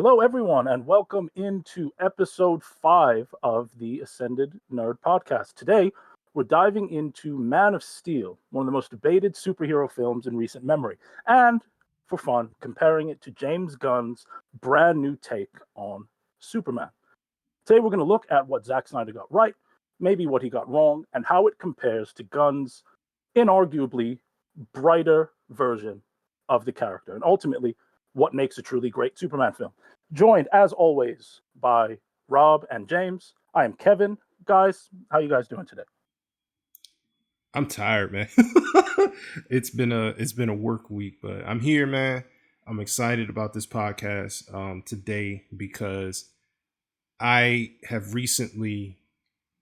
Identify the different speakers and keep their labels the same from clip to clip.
Speaker 1: Hello, everyone, and welcome into episode 5 of the Ascended Nerd podcast. Today, we're diving into Man of Steel, one of the most debated superhero films in recent memory, and for fun, comparing it to James Gunn's brand new take on Superman. Today, we're going to look at what Zack Snyder got right, maybe what he got wrong, and how it compares to Gunn's inarguably brighter version of the character, and ultimately, what makes a truly great Superman film. Joined, as always, by Rob and James. I am Kevin. Guys, how you guys doing today?
Speaker 2: I'm tired, man. It's been a work week, but I'm here, man. I'm excited about this podcast today because I have recently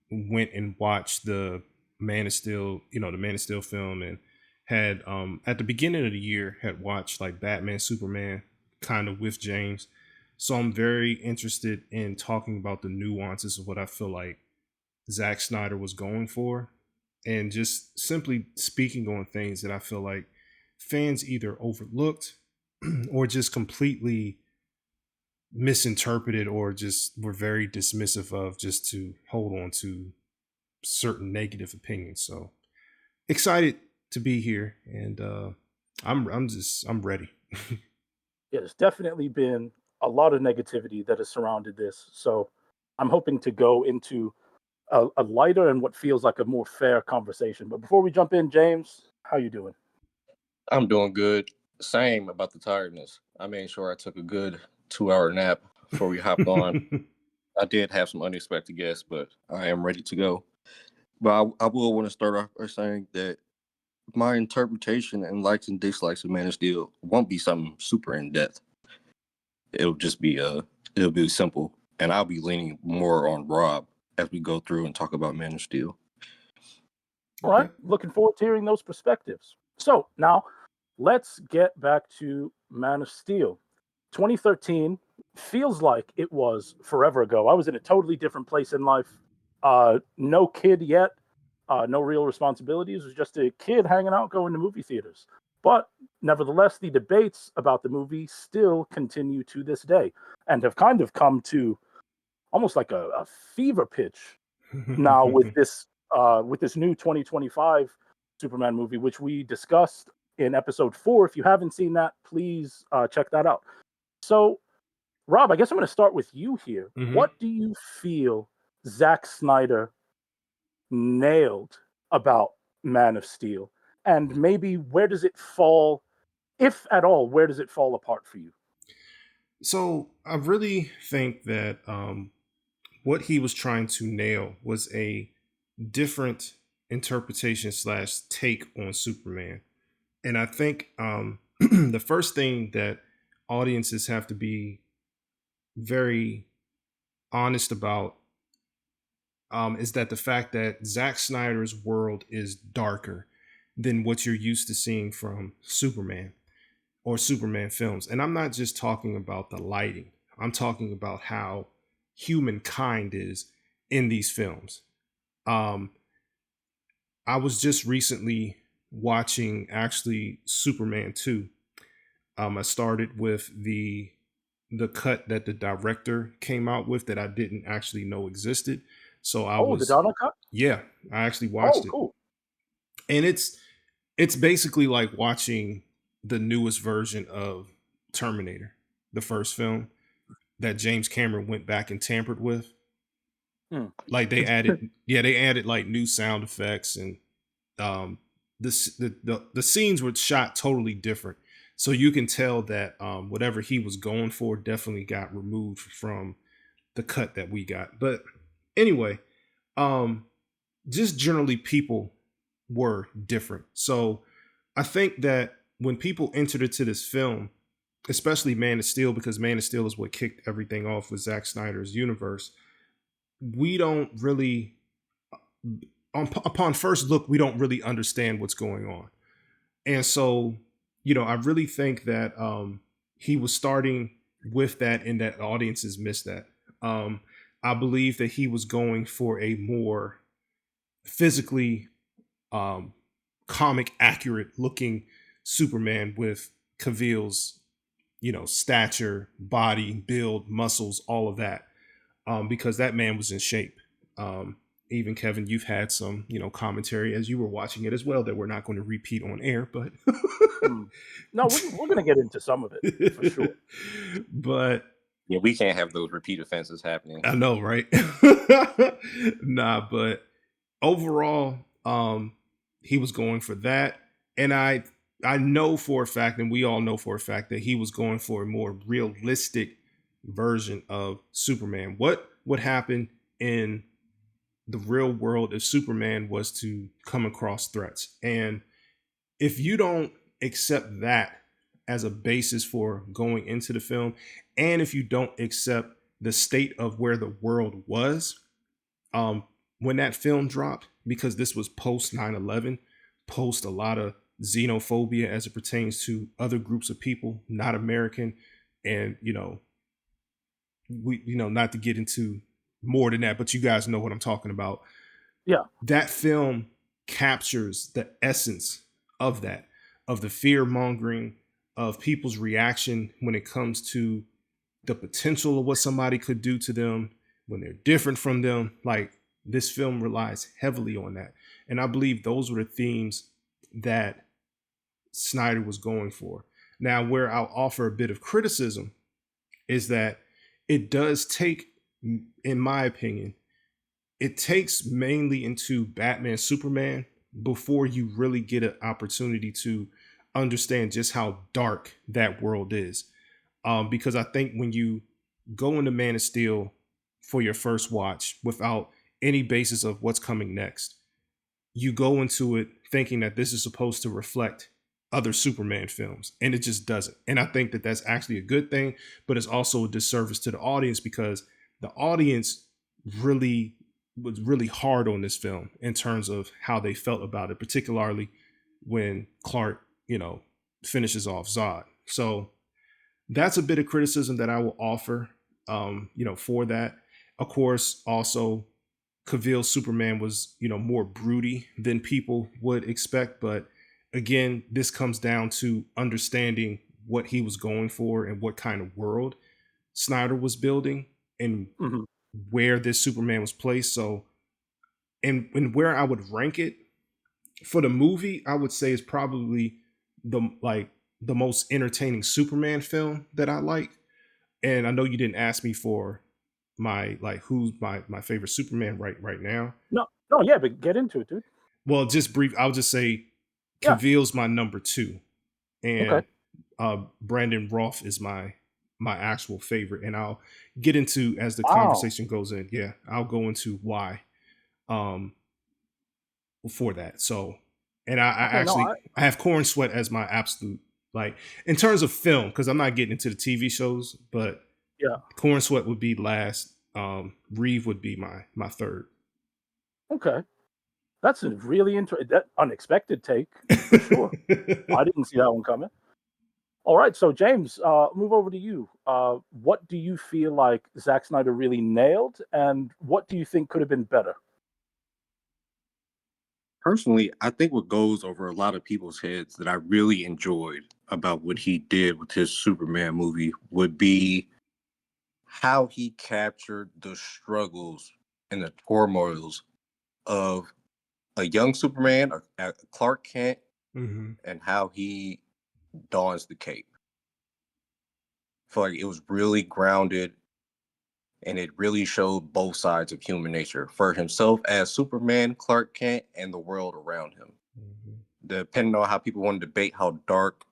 Speaker 2: went and watched the Man of Steel, the Man of Steel film, and had at the beginning of the year had watched like Batman, Superman, kind of with James. So I'm very interested in talking about the nuances of what I feel like Zack Snyder was going for, and just simply speaking on things that I feel like fans either overlooked or just completely misinterpreted or just were very dismissive of, just to hold on to certain negative opinions. So excited to be here, and I'm ready.
Speaker 1: Yeah, there's definitely been a lot of negativity that has surrounded this. So I'm hoping to go into a lighter and what feels like a more fair conversation. But before we jump in, James, how you doing?
Speaker 3: I'm doing good. Same about the tiredness. I made sure I took a good 2 hour nap before we hopped on. I did have some unexpected guests, but I am ready to go. But I will want to start off by saying that my interpretation and likes and dislikes of Man of Steel won't be something super in depth. It'll just be it'll be simple, and I'll be leaning more on Rob as we go through and talk about Man of Steel.
Speaker 1: All right,
Speaker 2: Okay.
Speaker 1: looking forward to hearing those perspectives. So now let's get back to Man of Steel. 2013 feels like it was forever ago. I was in a totally different place in life. No kid yet, no real responsibilities. It was just a kid hanging out, going to movie theaters. But nevertheless, the debates about the movie still continue to this day and have kind of come to almost like a fever pitch now with this new 2025 Superman movie, which we discussed in episode 4. If you haven't seen that, please check that out. So, Rob, I guess I'm going to start with you here.
Speaker 2: hmm
Speaker 1: What do you feel Zack Snyder nailed about Man of Steel? And maybe where does it fall, if at all, where does it fall apart for you?
Speaker 2: So I really think that what he was trying to nail was a different interpretation slash take on Superman. And I think the first thing that audiences have to be very honest about is that the fact that Zack Snyder's world is darker than what you're used to seeing from Superman or Superman films. And I'm not just talking about the lighting, I'm talking about how humankind is in these films. Um, I was just recently watching actually Superman 2. I started with the cut that the director came out with that I didn't actually know existed. So I
Speaker 1: Oh, the
Speaker 2: was,
Speaker 1: Donald Cut?
Speaker 2: yeah, I actually
Speaker 1: Oh,
Speaker 2: watched it.
Speaker 1: cool.
Speaker 2: And it's basically like watching the newest version of Terminator, the first film that James Cameron went back and tampered with.
Speaker 1: Hmm.
Speaker 2: Like they added like new sound effects, and um the scenes were shot totally different. So you can tell that whatever he was going for definitely got removed from the cut that we got. But anyway, um just generally people were different. So I think that when people entered into this film, especially Man of Steel, because Man of Steel is what kicked everything off with Zack Snyder's universe, we don't really, upon first look, we don't really understand what's going on. And so, I really think that he was starting with that, and that audiences missed that. I believe that he was going for a more physically um, comic accurate looking Superman with Cavill's stature, body, build, muscles, all of that, because that man was in shape. Even Kevin, you've had some, commentary as you were watching it as well that we're not going to repeat on air, but
Speaker 1: No, we're going to get into some of it for sure.
Speaker 2: But
Speaker 3: Yeah, we can't have those repeat offenses happening.
Speaker 2: I know, right? Nah, but overall, he was going for that, and I know for a fact, and we all know for a fact that he was going for a more realistic version of Superman. What would happen in the real world if Superman was to come across threats? And if you don't accept that as a basis for going into the film, and if you don't accept the state of where the world was when that film dropped, because this was post 9/11, post a lot of xenophobia as it pertains to other groups of people not American, and we not to get into more than that, but you guys know what I'm talking about.
Speaker 1: Yeah.
Speaker 2: That film captures the essence of that, of the fear mongering, of people's reaction when it comes to the potential of what somebody could do to them when they're different from them. Like, this film relies heavily on that. And I believe those were the themes that Snyder was going for. Now, where I'll offer a bit of criticism is that it does take, in my opinion, it takes mainly into Batman, Superman before you really get an opportunity to understand just how dark that world is. Because I think when you go into Man of Steel for your first watch without any basis of what's coming next, you go into it thinking that this is supposed to reflect other Superman films, and it just doesn't. And I think that that's actually a good thing, but it's also a disservice to the audience, because the audience really was really hard on this film in terms of how they felt about it, particularly when Clark, finishes off Zod. So that's a bit of criticism that I will offer, for that. Of course, also Cavill's Superman was, more broody than people would expect. But again, this comes down to understanding what he was going for and what kind of world Snyder was building, and where this Superman was placed. So, and where I would rank it for the movie, I would say is probably the most entertaining Superman film that I like. And I know you didn't ask me for my who's my favorite Superman right now.
Speaker 1: No, yeah, but get into it, dude.
Speaker 2: Well, just brief. I'll just say Cavill's my number 2, and Brandon Roth is my actual favorite. And I'll get into, as the conversation goes in. Yeah, I'll go into why for that. So, and I have Corn Sweat as my absolute, in terms of film, because I'm not getting into the TV shows, but Corn Sweat would be last. Reeve would be my third.
Speaker 1: Okay. That's a really unexpected take, for sure. I didn't see that one coming. All right, so James, move over to you. What do you feel like Zack Snyder really nailed, and what do you think could have been better?
Speaker 3: Personally, I think what goes over a lot of people's heads that I really enjoyed about what he did with his Superman movie would be how he captured the struggles and the turmoils of a young Superman, a Clark Kent, and how he dons the cape. I feel like it was really grounded, and it really showed both sides of human nature for himself as Superman, Clark Kent, and the world around him. Depending on how people want to debate how dark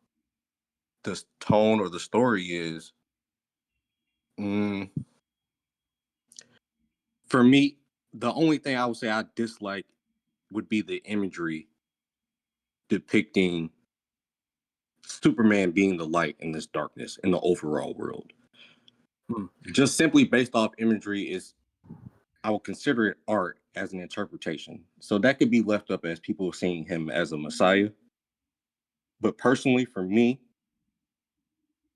Speaker 3: the tone or the story is, for me, the only thing I would say I dislike would be the imagery depicting Superman being the light in this darkness in the overall world. Just simply based off imagery I would consider it art as an interpretation. So that could be left up as people seeing him as a messiah. But personally, for me,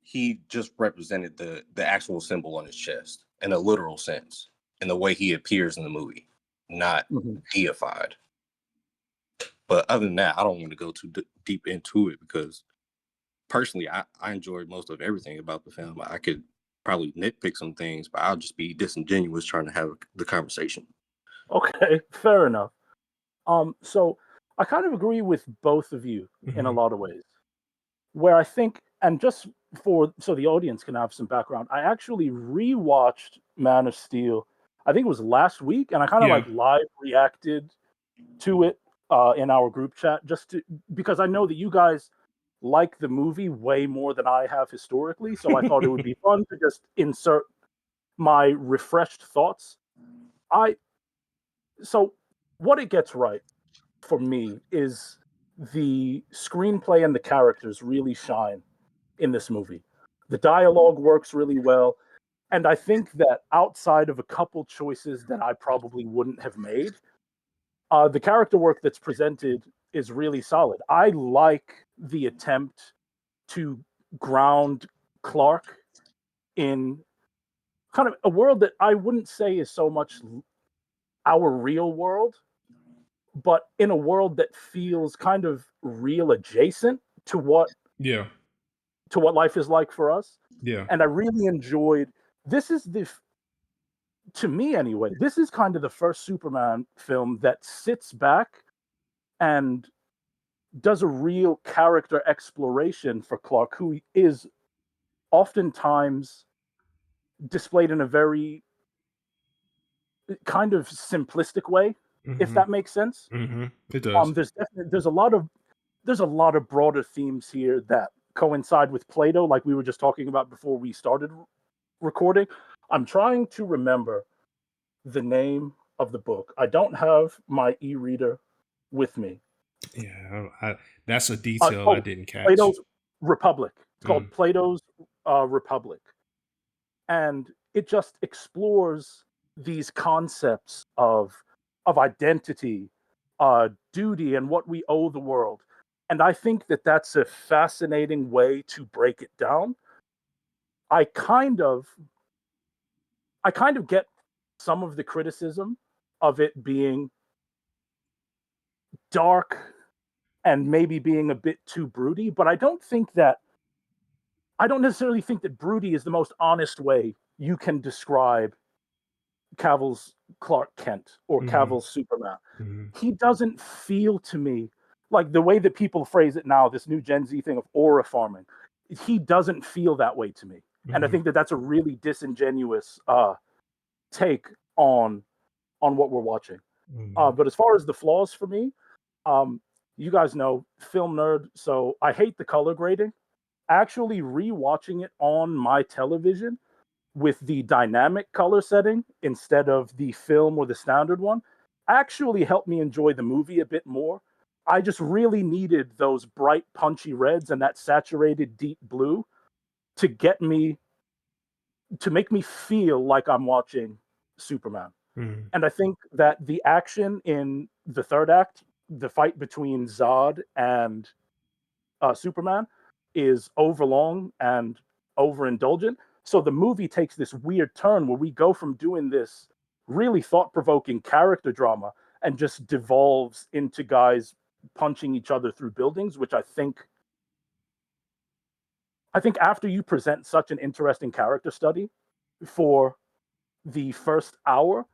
Speaker 3: he just represented the actual symbol on his chest in a literal sense, in the way he appears in the movie, not deified. But other than that, I don't want to go too deep into it, because personally, I enjoyed most of everything about the film. I could probably nitpick some things, but I'll just be disingenuous trying to have the conversation.
Speaker 1: Okay, fair enough. So I kind of agree with both of you in a
Speaker 2: Mhm.
Speaker 1: lot of ways. Where I think, and just for so the audience can have some background, I actually rewatched Man of Steel. I think it was last week, and I kind of
Speaker 2: Yeah.
Speaker 1: like live reacted to it in our group chat just to because I know that you guys like the movie way more than I have historically. So I thought it would be fun to just insert my refreshed thoughts. I so what it gets right for me is the screenplay and the characters really shine in this movie. The dialogue works really well. And I think that outside of a couple choices that I probably wouldn't have made, the character work that's presented is really solid. I like the attempt to ground Clark in kind of a world that I wouldn't say is so much our real world, but in a world that feels kind of real adjacent
Speaker 2: Yeah.
Speaker 1: to what life is like for us.
Speaker 2: Yeah.
Speaker 1: And I really enjoyed this is the to me anyway, this is kind of the first Superman film that sits back and does a real character exploration for Clark, who is oftentimes displayed in a very kind of simplistic way, if
Speaker 2: Mhm.
Speaker 1: that makes sense.
Speaker 2: Mhm. It does.
Speaker 1: There's a lot of broader themes here that coincide with Plato, like we were just talking about before we started recording. I'm trying to remember the name of the book. I don't have my e-reader with me.
Speaker 2: Yeah. That's a detail I
Speaker 1: Oh,
Speaker 2: didn't catch.
Speaker 1: Plato's Republic. It's called
Speaker 2: Mm.
Speaker 1: Plato's Republic, and it just explores these concepts of identity, duty, and what we owe the world. And I think that that's a fascinating way to break it down. I kind of I kind of get some of the criticism of it being dark and maybe being a bit too broody, but I don't necessarily think that broody is the most honest way you can describe Cavill's Clark Kent or
Speaker 2: Mhm.
Speaker 1: Cavill's Superman.
Speaker 2: Mhm.
Speaker 1: He doesn't feel to me like the way that people phrase it now, this new Gen Z thing of aura farming. He doesn't feel that way to me, and I
Speaker 2: Mhm.
Speaker 1: think that that's a really disingenuous take on what we're watching.
Speaker 2: Mhm.
Speaker 1: But as far as the flaws for me, um, you guys know film nerd, so I hate the color grading. Actually, rewatching it on my television with the dynamic color setting instead of the film or the standard one actually helped me enjoy the movie a bit more. I just really needed those bright, punchy reds and that saturated deep blue to get me to make me feel like I'm watching Superman.
Speaker 2: Mhm.
Speaker 1: And I think that the action in the third act, the fight between Zod and Superman, is overlong and overindulgent. So the movie takes this weird turn where we go from doing this really thought provoking character drama and just devolves into guys punching each other through buildings, which I think after you present such an interesting character study for the first hour,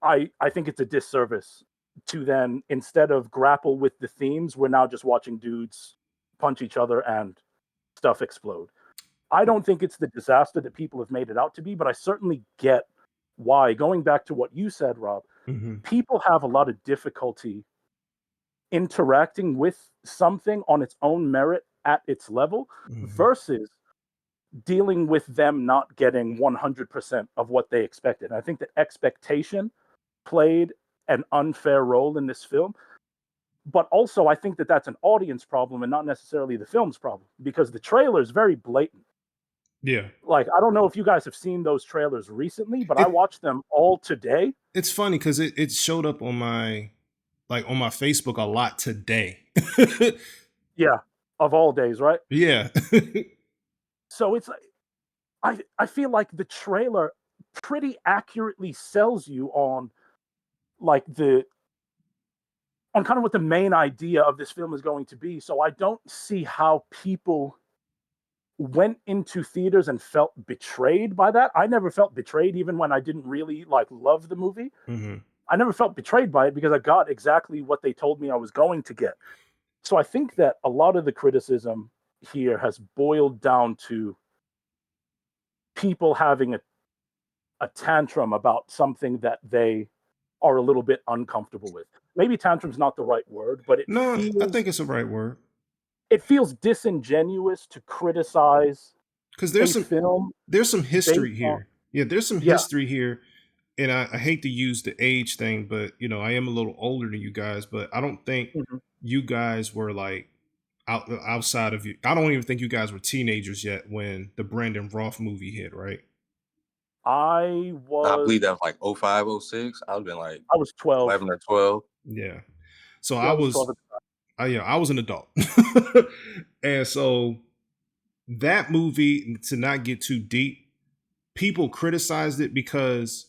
Speaker 1: I think it's a disservice to then instead of grapple with the themes, we're now just watching dudes punch each other and stuff explode. I don't think it's the disaster that people have made it out to be, but I certainly get why. Going back to what you said, Rob,
Speaker 2: Mhm.
Speaker 1: people have a lot of difficulty interacting with something on its own merit at its level
Speaker 2: Mhm.
Speaker 1: versus dealing with them not getting 100% of what they expected. And I think that expectation played an unfair role in this film. But also, I think that that's an audience problem and not necessarily the film's problem because the trailer is very blatant.
Speaker 2: Yeah.
Speaker 1: Like, I don't know if you guys have seen those trailers recently, but I
Speaker 2: It
Speaker 1: watched them all today.
Speaker 2: it's funny because it showed up on my Facebook a lot today.
Speaker 1: Yeah, of all days, right?
Speaker 2: Yeah.
Speaker 1: So it's like I feel like the trailer pretty accurately sells you like the on kind of what the main idea of this film is going to be. So I don't see how people went into theaters and felt betrayed by that. I never felt betrayed, even when I didn't really like love the movie.
Speaker 2: Mm-hmm.
Speaker 1: I never felt betrayed by it because I got exactly what they told me I was going to get. So I think that a lot of the criticism here has boiled down to people having a tantrum about something that they are a little bit uncomfortable with. Maybe tantrum's not the right word, but
Speaker 2: No, I think it's the right word.
Speaker 1: it feels disingenuous to criticize
Speaker 2: Because
Speaker 1: a film
Speaker 2: there's some
Speaker 1: based
Speaker 2: history
Speaker 1: on
Speaker 2: here. Yeah, there's some
Speaker 1: yeah.
Speaker 2: history here. And I hate to use the age thing, but you know, I am a little older than you guys, but I don't think
Speaker 1: Mhm.
Speaker 2: you guys were like outside of you. I don't even think you guys were teenagers yet when the Brandon Roth movie hit, right?
Speaker 1: I
Speaker 3: I believe that
Speaker 1: was
Speaker 3: was like 05, 06. I would have been like
Speaker 1: I was 12.
Speaker 3: 11 or 12.
Speaker 2: Yeah. So
Speaker 1: Yeah, I was 12 at the
Speaker 2: I was an adult. And so that movie, to not get too deep, people criticized it because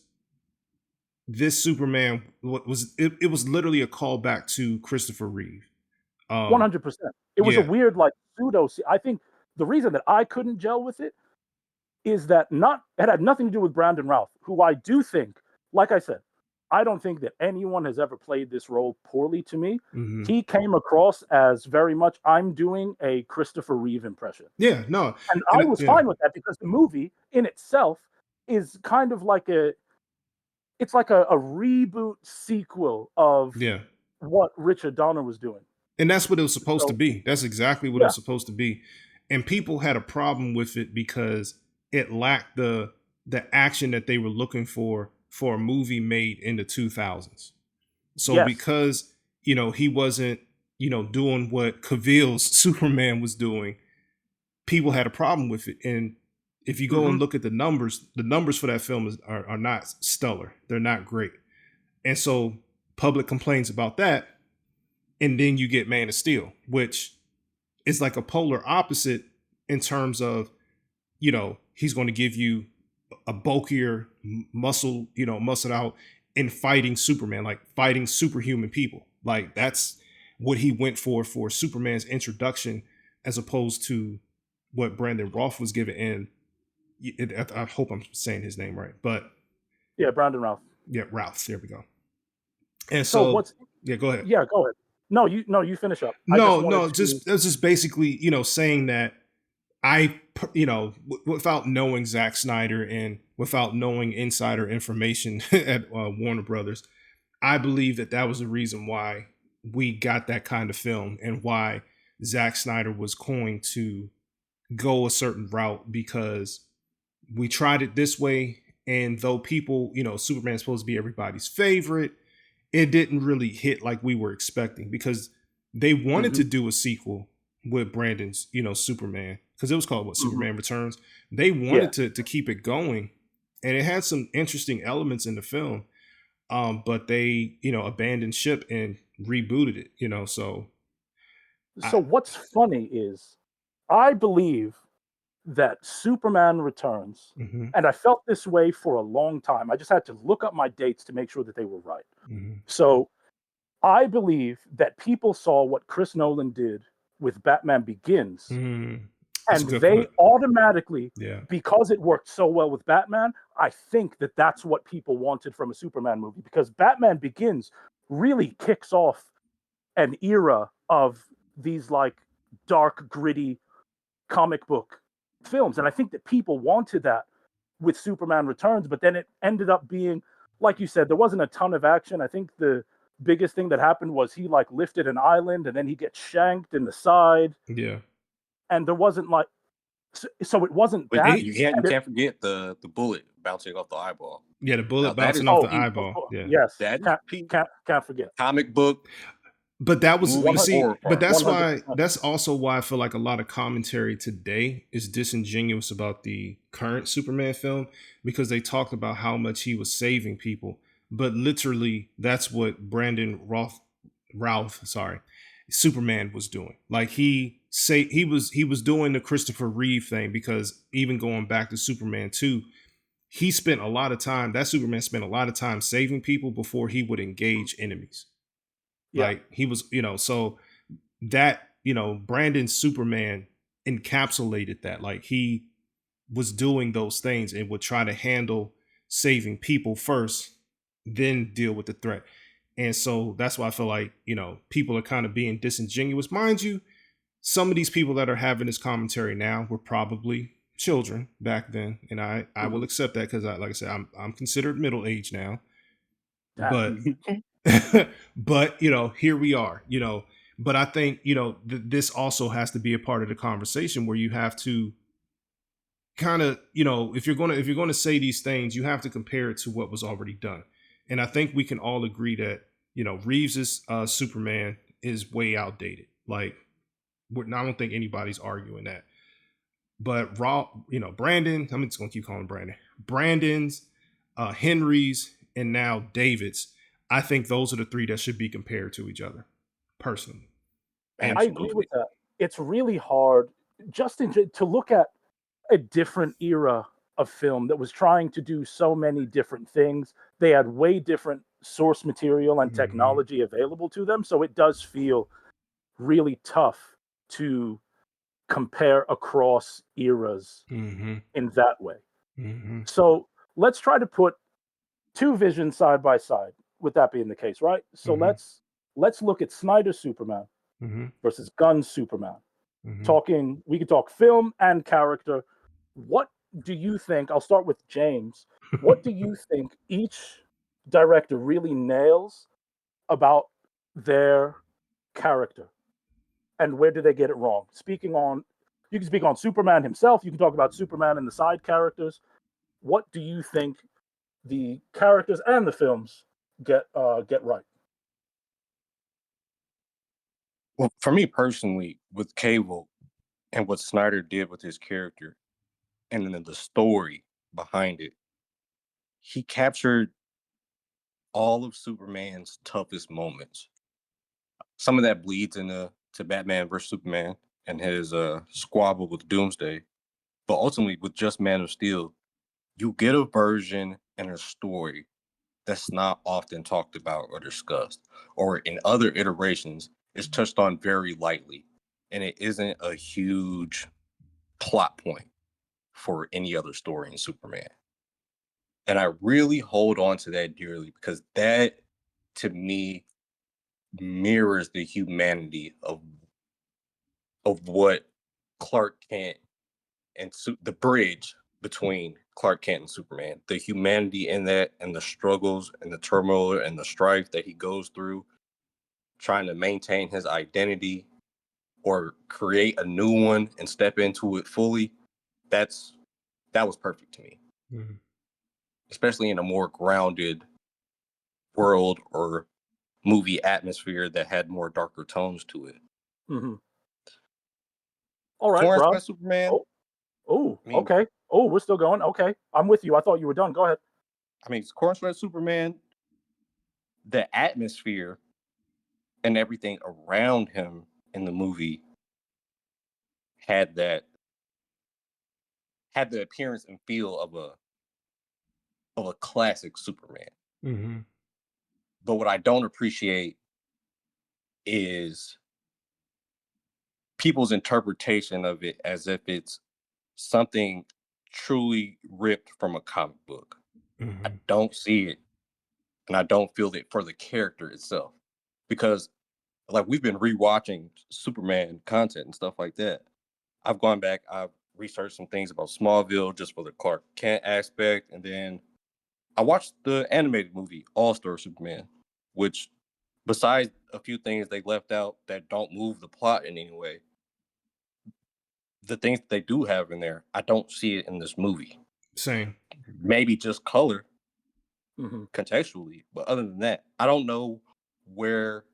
Speaker 2: this Superman it was literally a callback to Christopher Reeve.
Speaker 1: 100%. It was a
Speaker 2: Yeah.
Speaker 1: weird, like, pseudo. I think the reason that I couldn't gel with it is that it had nothing to do with Brandon Routh, who I do think, like I said, I don't think that anyone has ever played this role poorly to me.
Speaker 2: Mm-hmm.
Speaker 1: He came across as very much, I'm doing a Christopher Reeve impression.
Speaker 2: Yeah, no.
Speaker 1: And I
Speaker 2: And
Speaker 1: was
Speaker 2: yeah.
Speaker 1: fine with that because the movie in itself is kind of like it's like a reboot sequel of
Speaker 2: Yeah.
Speaker 1: what Richard Donner was doing.
Speaker 2: And that's what it was supposed to
Speaker 1: So,
Speaker 2: be. That's exactly what it
Speaker 1: yeah.
Speaker 2: was supposed to be. And people had a problem with it because it lacked the action that they were looking for a movie made in the 2000s. So
Speaker 1: Yes.
Speaker 2: because, you know, he wasn't, you know, doing what Cavill's Superman was doing, people had a problem with it. And if you go and look at the numbers for that film are not stellar. They're not great. And so public complains about that. And then you get Man of Steel, which is like a polar opposite in terms of, you know, he's going to give you a bulkier muscled out and fighting Superman, like fighting superhuman people. Like that's what he went for Superman's introduction, as opposed to what Brandon Roth was given. And I hope I'm saying his name right, but
Speaker 1: Yeah, Brandon Routh.
Speaker 2: yeah, Routh. There we go. And
Speaker 1: So
Speaker 2: so,
Speaker 1: what's
Speaker 2: yeah, go ahead.
Speaker 1: yeah, go ahead. No, you finish up. I just wanted
Speaker 2: No,
Speaker 1: to
Speaker 2: just it was just basically, you know, saying that you know, without knowing Zach Snyder and without knowing insider information at Warner Brothers, I believe that was the reason why we got that kind of film and why Zach Snyder was going to go a certain route, because we tried it this way. And though people, you know, Superman's supposed to be everybody's favorite, it didn't really hit like we were expecting, because they wanted to do a sequel with Brandon's, you know, Superman, because it was called what, Superman Returns. They wanted to keep it going, and it had some interesting elements in the film, but they, you know, abandoned ship and rebooted it, you know. So
Speaker 1: what's funny is I believe that Superman Returns, and I felt this way for a long time. I just had to look up my dates to make sure that they were right. So I believe that people saw what Chris Nolan did with Batman Begins, and they automatically, because it worked so well with Batman, I think that that's what people wanted from a Superman movie, because Batman Begins really kicks off an era of these like dark, gritty comic book films. And I think that people wanted that with Superman Returns, but then it ended up being, like you said, there wasn't a ton of action. I think the biggest thing that happened was he like lifted an island and then he gets shanked in the side.
Speaker 2: Yeah.
Speaker 1: And there wasn't like, so it wasn't
Speaker 3: But
Speaker 1: that.
Speaker 3: you can't forget the bullet bouncing off the eyeball.
Speaker 2: Yeah, the bullet
Speaker 3: Now, that
Speaker 2: bouncing
Speaker 3: is
Speaker 2: off the
Speaker 3: peak.
Speaker 2: eyeball. Yeah.
Speaker 1: Yes.
Speaker 3: That is peak.
Speaker 1: Can't forget.
Speaker 3: Comic book.
Speaker 2: But that was,
Speaker 3: Movie
Speaker 2: see,
Speaker 3: horror
Speaker 2: but that's
Speaker 1: 100%.
Speaker 2: why, that's also why I feel like a lot of commentary today is disingenuous about the current Superman film, because they talked about how much he was saving people, but literally that's what Brandon Routh, Superman was doing. Like he was doing the Christopher Reeve thing, because even going back to Superman 2, he spent a lot of time, that Superman spent a lot of time saving people before he would engage enemies.
Speaker 1: Yeah.
Speaker 2: Like he was, you know, so that, you know, Brandon's Superman encapsulated that. Like he was doing those things and would try to handle saving people first, then deal with the threat. And so that's why I feel like, people are kind of being disingenuous. Mind you, some of these people that are having this commentary now were probably children back then. And I will accept that because, like I said, I'm considered middle age now. But but here we are, but I think this also has to be a part of the conversation where you have to kind of if you're going to say these things, you have to compare it to what was already done. And I think we can all agree that Reeves's Superman is way outdated. Like I don't think anybody's arguing that. But Brandon, I'm just gonna keep calling Brandon's, Henry's, and now David's. I think those are the three that should be compared to each other, personally.
Speaker 1: And I agree with that. It's really hard to look at a different era of film that was trying to do so many different things. They had way different source material and technology available to them. So it does feel really tough to compare across eras in that way. So let's try to put two visions side by side, with that being the case, right? So let's look at Snyder's Superman versus Gunn's Superman. We could talk film and character. What do you think? I'll start with James. What do you think each director really nails about their character? And where do they get it wrong? You can speak on Superman himself. You can talk about Superman and the side characters. What do you think the characters and the films get right?
Speaker 3: Well, for me personally, with Cable and what Snyder did with his character, and then the story behind it, he captured all of Superman's toughest moments. Some of that bleeds into Batman versus Superman and his squabble with Doomsday. But ultimately, with just Man of Steel, you get a version and a story that's not often talked about or discussed, or in other iterations, it's touched on very lightly, and it isn't a huge plot point for any other story in Superman. And I really hold on to that dearly because that, to me, mirrors the humanity of what Clark Kent and the bridge between Clark Kent and Superman, the humanity in that, and the struggles and the turmoil and the strife that he goes through, trying to maintain his identity or create a new one and step into it fully. That was perfect to me, especially in a more grounded world or movie atmosphere that had more darker tones to it.
Speaker 1: All right,
Speaker 3: Florence
Speaker 1: bro.
Speaker 3: by Superman.
Speaker 1: Okay. Oh, we're still going. Okay, I'm with you. I thought you were done. Go ahead.
Speaker 3: I mean, Florence by Superman, the atmosphere and everything around him in the movie had the appearance and feel of a classic Superman. But what I don't appreciate is people's interpretation of it as if it's something truly ripped from a comic book. I don't see it, and I don't feel it for the character itself, because like we've been rewatching Superman content and stuff like that. I've gone back, I've researched some things about Smallville just for the Clark Kent aspect, and then I watched the animated movie All-Star Superman, which, besides a few things they left out that don't move the plot in any way, the things that they do have in there, I don't see it in this movie.
Speaker 2: Same.
Speaker 3: Maybe just color contextually, but other than that, I don't know where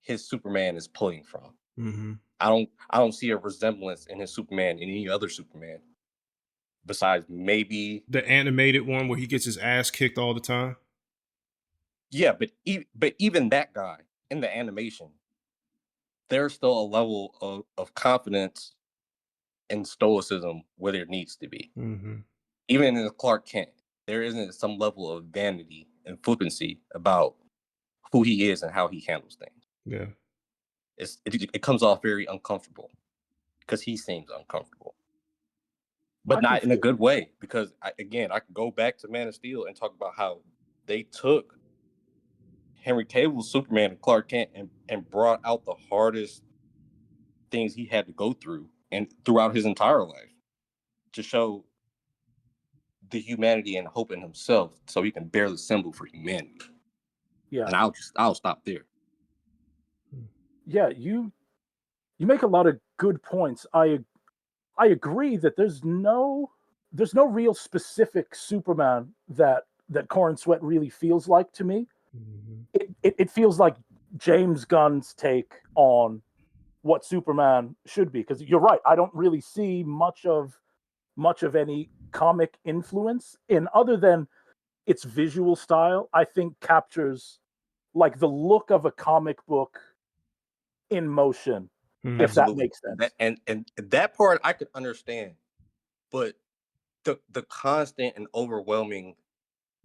Speaker 3: his Superman is pulling from. I don't see a resemblance in his Superman in any other Superman besides maybe
Speaker 2: the animated one where he gets his ass kicked all the time.
Speaker 3: Yeah, but even that guy in the animation, there's still a level of confidence and stoicism where there needs to be. Even in Clark Kent, there isn't some level of vanity and flippancy about who he is and how he handles things.
Speaker 2: Yeah,
Speaker 3: It comes off very uncomfortable. because he seems uncomfortable,
Speaker 1: I
Speaker 3: but
Speaker 1: can
Speaker 3: not in a
Speaker 1: feel
Speaker 3: good way. Because I can go back to Man of Steel and talk about how they took Henry Cavill's Superman and Clark Kent and brought out the hardest things he had to go through and throughout his entire life to show the humanity and hope in himself, so he can bear the symbol for humanity.
Speaker 1: Yeah.
Speaker 3: And I'll stop there.
Speaker 1: Yeah, you make a lot of good points. I agree that there's no real specific Superman that Corin Sweat really feels like to me.
Speaker 2: Mm-hmm.
Speaker 1: It feels like James Gunn's take on what Superman should be. Because you're right, I don't really see much of any comic influence in, other than its visual style. I think captures like the look of a comic book in motion,
Speaker 2: Mm-hmm.
Speaker 1: if that
Speaker 3: Absolutely.
Speaker 1: makes sense.
Speaker 3: And that part I could understand, but the constant and overwhelming,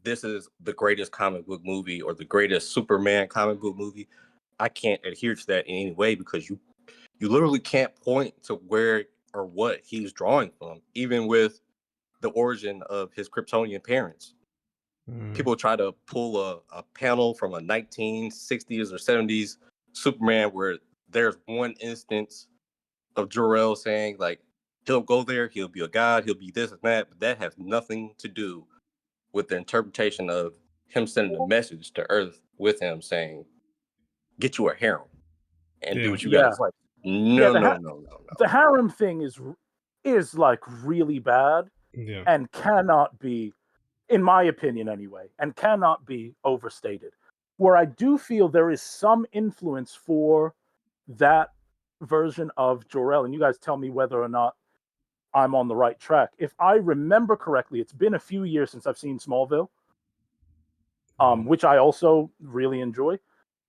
Speaker 3: this is the greatest comic book movie or the greatest Superman comic book movie, I can't adhere to that in any way, because you literally can't point to where or what he's drawing from, even with the origin of his Kryptonian parents.
Speaker 2: Mm-hmm.
Speaker 3: People try to pull a panel from a 1960s or 70s Superman where there's one instance of Jor-El saying, like, he'll go there, he'll be a god, he'll be this and that, but that has nothing to do with the interpretation of him sending a message to Earth with him saying, get you a harem and do
Speaker 2: Yeah.
Speaker 3: what you gotta say.
Speaker 1: Yeah,
Speaker 3: No.
Speaker 1: the harem thing is like really bad
Speaker 2: Yeah.
Speaker 1: and cannot be, in my opinion anyway, and cannot be overstated. Where I do feel there is some influence for that version of Jor-El, and you guys tell me whether or not I'm on the right track. If I remember correctly, it's been a few years since I've seen Smallville, which I also really enjoy.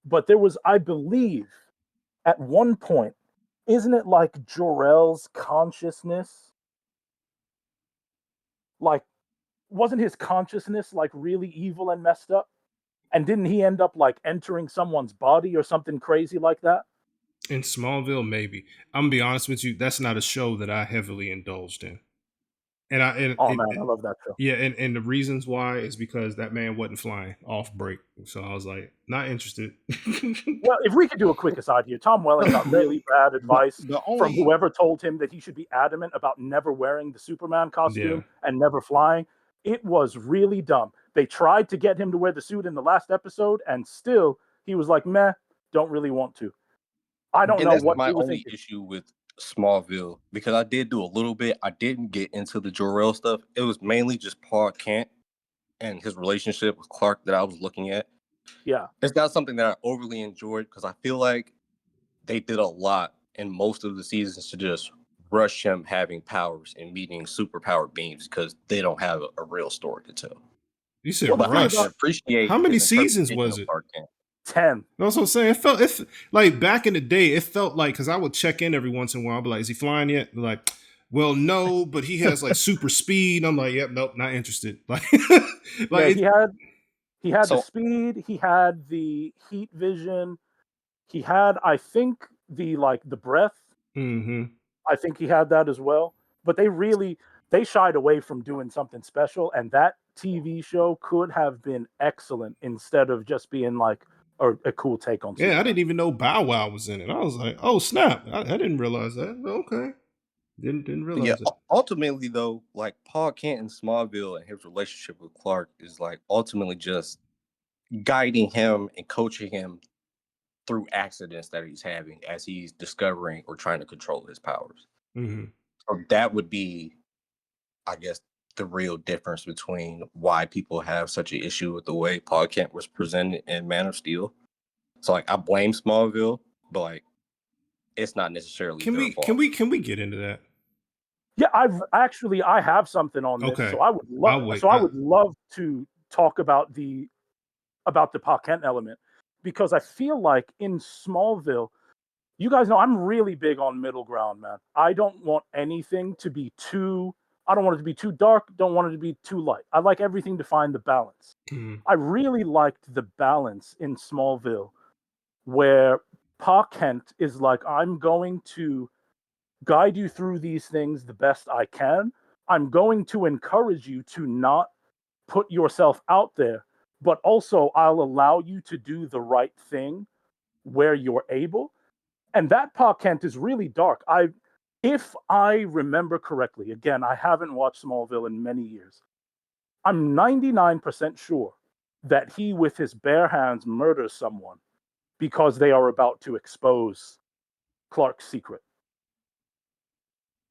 Speaker 1: But there was, I believe, at one point, isn't it like Jor-El's consciousness, like, wasn't his consciousness like really evil and messed up? And didn't he end up like entering someone's body or something crazy like that?
Speaker 2: In Smallville, maybe. I'm gonna be honest with you. That's not a show that I heavily indulged in, and
Speaker 1: Oh man, I love that show.
Speaker 2: yeah, and the reasons why is because that man wasn't flying off break, so I was like, not interested.
Speaker 1: Well, if we could do a quick aside here, Tom Welling got really bad advice
Speaker 3: The
Speaker 1: from
Speaker 3: only
Speaker 1: whoever told him that he should be adamant about never wearing the Superman costume
Speaker 2: Yeah.
Speaker 1: and never flying. It was really dumb. They tried to get him to wear the suit in the last episode, and still he was like, meh, don't really want to. I don't
Speaker 3: and
Speaker 1: know
Speaker 3: that's
Speaker 1: what
Speaker 3: my
Speaker 1: he was
Speaker 3: only
Speaker 1: thinking.
Speaker 3: issue with Smallville, because I did do a little bit. I didn't get into the Jor-El stuff. It was mainly just Paul Kent and his relationship with Clark that I was looking at.
Speaker 1: Yeah.
Speaker 3: It's not something that I overly enjoyed, because I feel like they did a lot in most of the seasons to just rush him having powers and meeting superpowered beings, because they don't have a real story to tell.
Speaker 2: You said
Speaker 1: Well, the
Speaker 3: But
Speaker 1: thing
Speaker 3: I can
Speaker 2: rush.
Speaker 1: about
Speaker 3: appreciate
Speaker 2: How many
Speaker 3: his
Speaker 2: seasons
Speaker 3: interpretation
Speaker 2: was
Speaker 3: of
Speaker 2: it?
Speaker 3: Clark Kent.
Speaker 1: 10.
Speaker 2: That's what I'm saying. It felt like back in the day. It felt like, because I would check in every once in a while. I'd be like, "Is he flying yet?" They're like, well, no, but he has like super speed. I'm like, "Yep, nope, not interested." Like,
Speaker 1: Yeah,
Speaker 2: like
Speaker 1: he had the
Speaker 3: So
Speaker 1: speed, he had the heat vision, he had, I think, the breath.
Speaker 2: mm-hmm.
Speaker 1: I think he had that as well. But they shied away from doing something special, and that TV show could have been excellent instead of just being like a cool take on
Speaker 2: Yeah, I
Speaker 1: Superman.
Speaker 2: didn't even know Bow Wow was in it. I was like, "Oh snap!" I didn't realize that. Okay, didn't
Speaker 3: yeah,
Speaker 2: realize it.
Speaker 3: ultimately though, like Paul Kent in Smallville and his relationship with Clark is like ultimately just guiding him and coaching him through accidents that he's having as he's discovering or trying to control his powers.
Speaker 2: Mm-hmm.
Speaker 3: So that would be, I guess, the real difference between why people have such an issue with the way Paul Kent was presented in Man of Steel. So like I blame Smallville, but like it's not necessarily
Speaker 2: Can
Speaker 3: their
Speaker 2: we
Speaker 3: fault.
Speaker 2: get into that?
Speaker 1: Yeah, I have something on this,
Speaker 2: Okay,
Speaker 1: so
Speaker 2: I'll wait.
Speaker 1: I would love to talk about the Pa Kent element, because I feel like in Smallville, you guys know I'm really big on middle ground, man. I don't want anything to be too. I don't want it to be too dark. Don't want it to be too light. I like everything to find the balance.
Speaker 2: Mm-hmm.
Speaker 1: I really liked the balance in Smallville, where Pa Kent is like, I'm going to guide you through these things the best I can. I'm going to encourage you to not put yourself out there, but also I'll allow you to do the right thing where you're able. And that Pa Kent is really dark. If I remember correctly, again, I haven't watched Smallville in many years. I'm 99% sure that he, with his bare hands, murders someone because they are about to expose Clark's secret.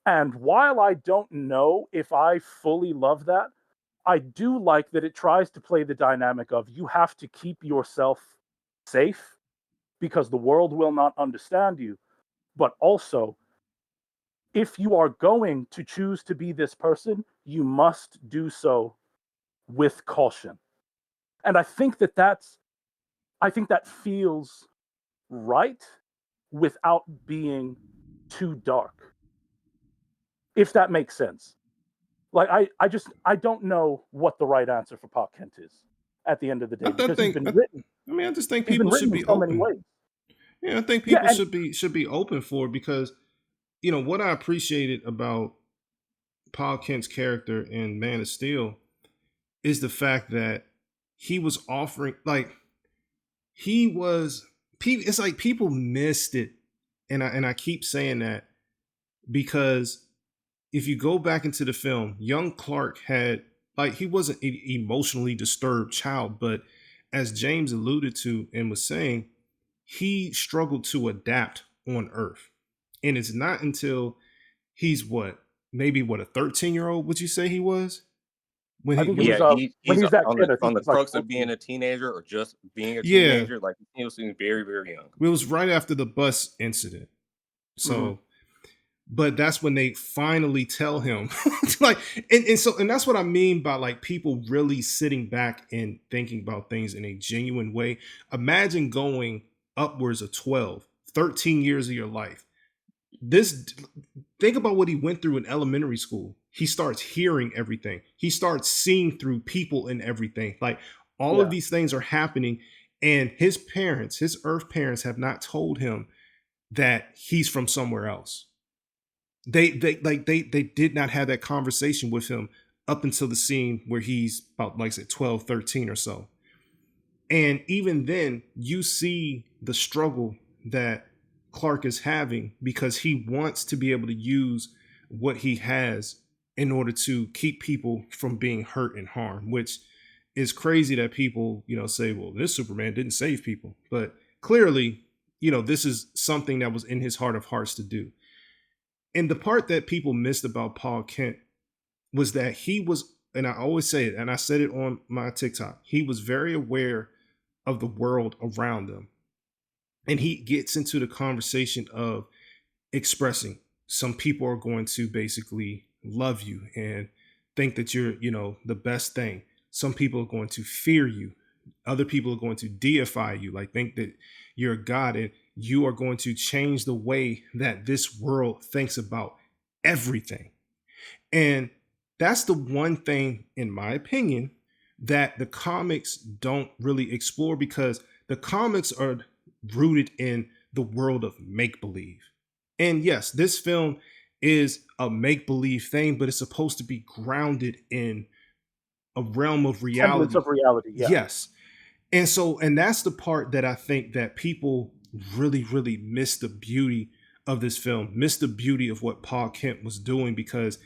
Speaker 1: And while I don't know if I fully love that, I do like that it tries to play the dynamic of you have to keep yourself safe because the world will not understand you. But also, if you are going to choose to be this person, you must do so with caution. And I think that feels right without being too dark, if that makes sense. Like I don't know what the right answer for Pa Kent is at the end of the day because
Speaker 2: I just think
Speaker 1: he's been
Speaker 2: people should
Speaker 1: written in
Speaker 2: be
Speaker 1: so many
Speaker 2: open.
Speaker 1: ways.
Speaker 2: Yeah, I think
Speaker 1: Yeah,
Speaker 2: people
Speaker 1: and
Speaker 2: should be open for it because what I appreciated about Paul Kent's character in Man of Steel is the fact that he was offering he was it's like people missed it, and I keep saying that because if you go back into the film, young Clark had he wasn't an emotionally disturbed child, but as James alluded to and was saying, he struggled to adapt on Earth. And it's not until he's a 13-year-old, would you say he was? When
Speaker 1: I
Speaker 2: he
Speaker 1: think it
Speaker 2: when
Speaker 1: was
Speaker 3: Yeah,
Speaker 1: when
Speaker 3: he's
Speaker 1: he's that
Speaker 3: on
Speaker 1: kid.
Speaker 3: the
Speaker 1: I think
Speaker 3: on the
Speaker 1: he's like
Speaker 3: crux of
Speaker 1: 14.
Speaker 3: being a teenager or just being a
Speaker 2: Yeah,
Speaker 3: teenager. Like he was very, very young.
Speaker 2: it was right after the bus incident.
Speaker 1: Mm-hmm.
Speaker 2: So but that's when they finally tell him and that's what I mean by people really sitting back and thinking about things in a genuine way. Imagine going upwards of 12, 13 years of your life. This Think about what he went through in elementary school. He starts hearing everything. He starts seeing through people and everything. All of
Speaker 1: Yeah,
Speaker 2: these things are happening, and his parents, his Earth parents, have not told him that he's from somewhere else. They did not have that conversation with him up until the scene where he's about, like I said, 12, 13 or so. And even then, you see the struggle that Clark is having because he wants to be able to use what he has in order to keep people from being hurt and harmed, which is crazy that people, say, well, this Superman didn't save people. But clearly, this is something that was in his heart of hearts to do. And the part that people missed about Paul Kent was that he was, and I always say it, and I said it on my TikTok, he was very aware of the world around them. And he gets into the conversation of expressing some people are going to basically love you and think that you're, the best thing. Some people are going to fear you. Other people are going to deify you, think that you're a god, and you are going to change the way that this world thinks about everything. And that's the one thing, in my opinion, that the comics don't really explore because the comics are rooted in the world of make-believe. And yes, this film is a make-believe thing, but it's supposed to be grounded in a realm of
Speaker 1: semblance
Speaker 2: reality.
Speaker 1: of reality. Yeah,
Speaker 2: Yes. And that's the part that I think that people really, really miss the beauty of this film, miss the beauty of what Paul Kent was doing because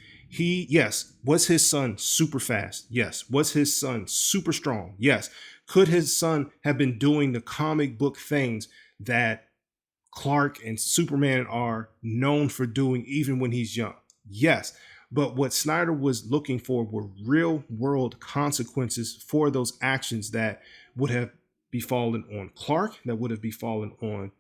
Speaker 2: was his son super fast? Yes. Was his son super strong? Yes. Could his son have been doing the comic book things that Clark and Superman are known for doing even when he's young? Yes. But what Snyder was looking for were real world consequences for those actions that would have befallen on Clark, that would have befallen on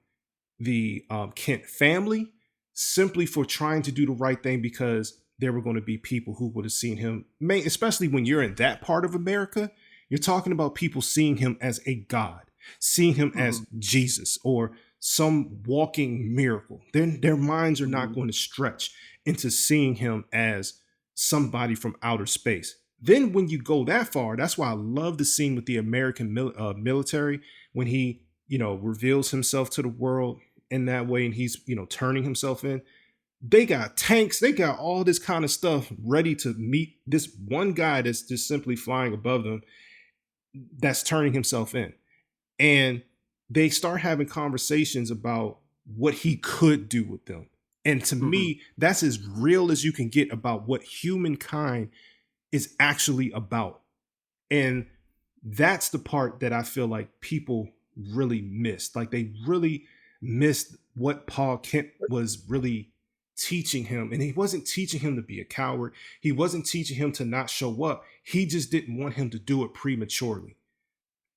Speaker 2: the Kent family, simply for trying to do the right thing because there were going to be people who would have seen him, especially when you're in that part of America, you're talking about people seeing him as a god, seeing him as Jesus or some walking miracle. Their minds are not going to stretch into seeing him as somebody from outer space. Then when you go that far, that's why I love the scene with the American military when he, reveals himself to the world in that way and he's, turning himself in. They got tanks, they got all this kind of stuff ready to meet this one guy that's just simply flying above them, that's turning himself in. And they start having conversations about what he could do with them. And to me, that's as real as you can get about what humankind is actually about. And that's the part that I feel like people really missed. Like they really missed what Paul Kent was really teaching him. And he wasn't teaching him to be a coward. He wasn't teaching him to not show up. He just didn't want him to do it prematurely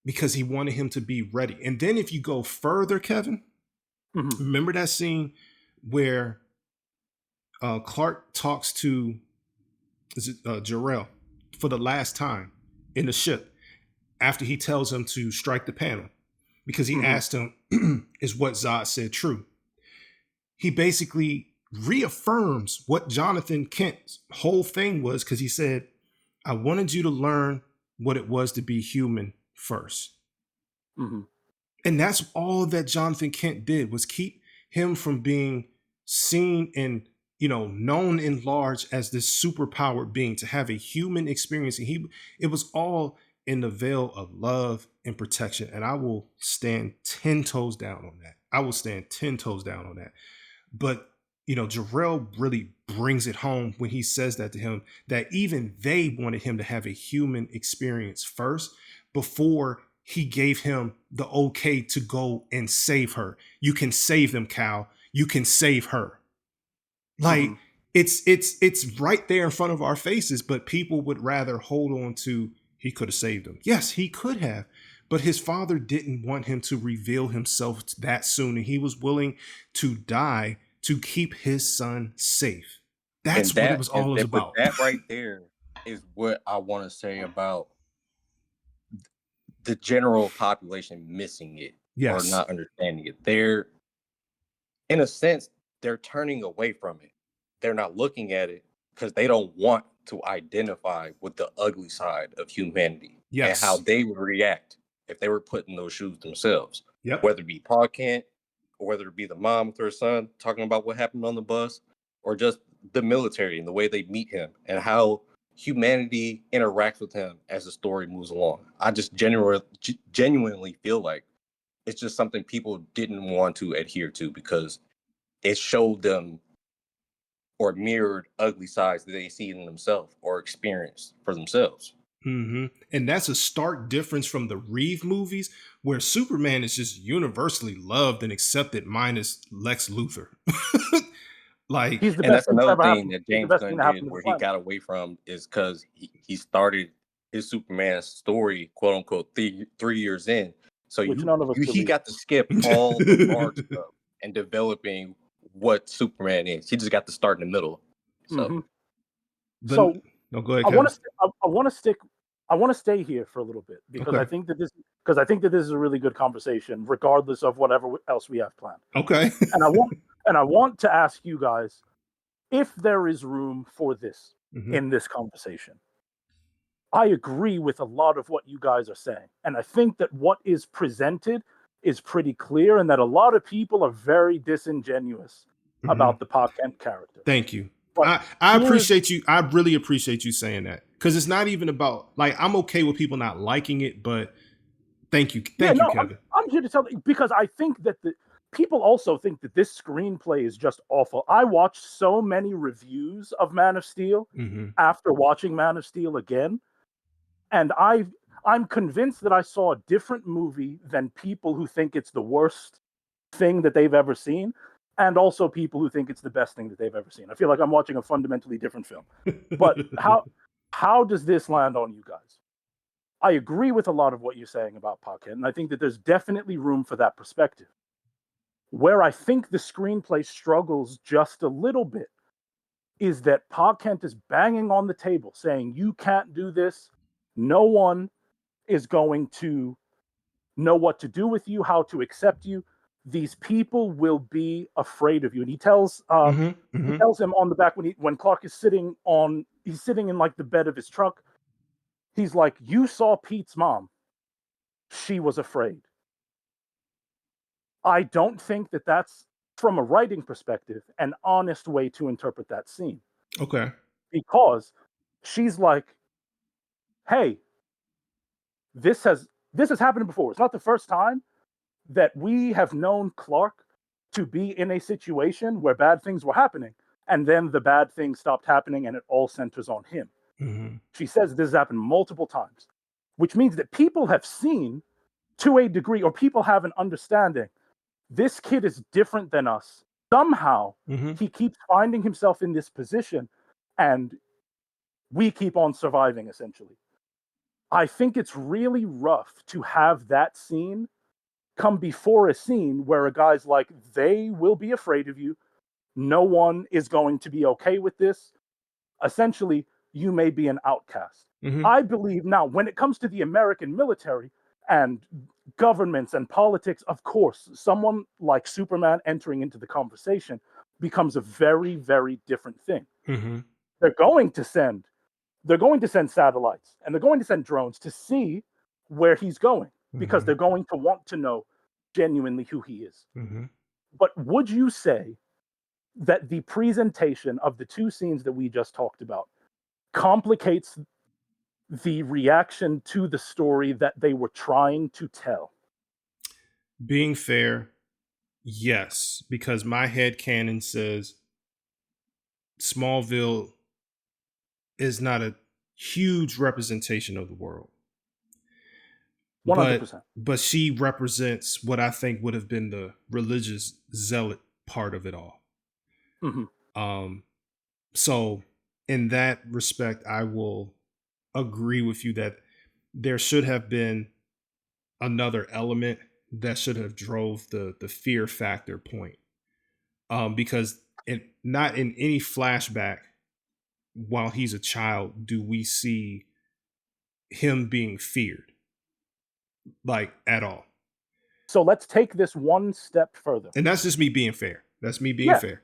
Speaker 2: because he wanted him to be ready. And then if you go further, Kevin, remember that scene where Clark talks to Jor-El for the last time in the ship after he tells him to strike the panel because he asked him, is what Zod said true? He basically reaffirms what Jonathan Kent's whole thing was, because he said, I wanted you to learn what it was to be human first. And that's all that Jonathan Kent did, was keep him from being seen and, known in large as this superpowered being, to have a human experience. And it was all in the veil of love and protection. And I will stand 10 toes down on that. I will stand 10 toes down on that. But, Jor-El really brings it home when he says that to him, that even they wanted him to have a human experience first before he gave him the okay to go and save her. You can save them, Cal. You can save her. Like it's right there in front of our faces, but people would rather hold on to, he could have saved him. Yes, he could have, but his father didn't want him to reveal himself that soon. And he was willing to die to keep his son safe. That's what it was all about.
Speaker 3: That right there is what I want to say about the general population missing it or not understanding it. They're, in a sense, they're turning away from it. They're not looking at it because they don't want to identify with the ugly side of humanity and how they would react if they were put in those shoes themselves. Whether it be Paul Kent or whether it be the mom with her son talking about what happened on the bus, or just the military and the way they meet him and how humanity interacts with him as the story moves along. I just genuinely feel like it's just something people didn't want to adhere to because it showed them or mirrored ugly sides that they see in themselves or experience for themselves.
Speaker 2: And that's a stark difference from the Reeve movies, where Superman is just universally loved and accepted, minus Lex Luthor. Like,
Speaker 3: and that's another thing that James Gunn did, where he got away from, is because he started his Superman story, quote unquote, 3 years in. So he got to skip all the hard stuff and developing what Superman is. He just got to start in the middle. So,
Speaker 2: go ahead,
Speaker 1: I want to stay here for a little bit because I think that this is a really good conversation, regardless of whatever else we have planned.
Speaker 2: Okay.
Speaker 1: and I want to ask you guys if there is room for this in this conversation. I agree with a lot of what you guys are saying, and I think that what is presented is pretty clear, and that a lot of people are very disingenuous about the Pa Kent character.
Speaker 2: Thank you. I appreciate you. I really appreciate you saying that, because it's not even about, like, I'm okay with people not liking it, but thank you. Thank you, Kevin.
Speaker 1: I'm here to tell you, because I think that people also think that this screenplay is just awful. I watched so many reviews of Man of Steel after watching Man of Steel again, and I'm convinced that I saw a different movie than people who think it's the worst thing that they've ever seen, and also people who think it's the best thing that they've ever seen. I feel like I'm watching a fundamentally different film. But how does this land on you guys? I agree with a lot of what you're saying about Pa Kent, and I think that there's definitely room for that perspective. Where I think the screenplay struggles just a little bit is that Pa Kent is banging on the table saying, you can't do this. No one is going to know what to do with you, how to accept you. These people will be afraid of you. And he tells him on the back when Clark is sitting in like the bed of his truck. He's like, you saw Pete's mom. She was afraid. I don't think that that's from a writing perspective, an honest way to interpret that scene.
Speaker 2: Okay.
Speaker 1: Because she's like, hey, this has happened before. It's not the first time that we have known Clark to be in a situation where bad things were happening, and then the bad things stopped happening and it all centers on him.
Speaker 2: Mm-hmm.
Speaker 1: She says this has happened multiple times, which means that people have seen to a degree, or people have an understanding, this kid is different than us. Somehow
Speaker 2: Mm-hmm.
Speaker 1: he keeps finding himself in this position, and we keep on surviving, essentially. I think it's really rough to have that scene come before a scene where a guy's like, they will be afraid of you. No one is going to be okay with this. Essentially, you may be an outcast.
Speaker 2: Mm-hmm.
Speaker 1: I believe now, when it comes to the American military and governments and politics, of course, someone like Superman entering into the conversation becomes a very, very different thing.
Speaker 2: Mm-hmm.
Speaker 1: They're going to send satellites and they're going to send drones to see where he's going, because
Speaker 2: Mm-hmm.
Speaker 1: they're going to want to know genuinely who he is.
Speaker 2: Mm-hmm.
Speaker 1: But would you say that the presentation of the two scenes that we just talked about complicates the reaction to the story that they were trying to tell?
Speaker 2: Being fair, yes, because my headcanon says Smallville is not a huge representation of the world.
Speaker 1: 100%.
Speaker 2: But she represents what I think would have been the religious zealot part of it all.
Speaker 1: Mm-hmm.
Speaker 2: So in that respect, I will agree with you that there should have been another element that should have drove the fear factor point. Because not in any flashback while he's a child do we see him being feared, like, at all.
Speaker 1: So let's take this one step further.
Speaker 2: And that's just me being fair. That's me being fair.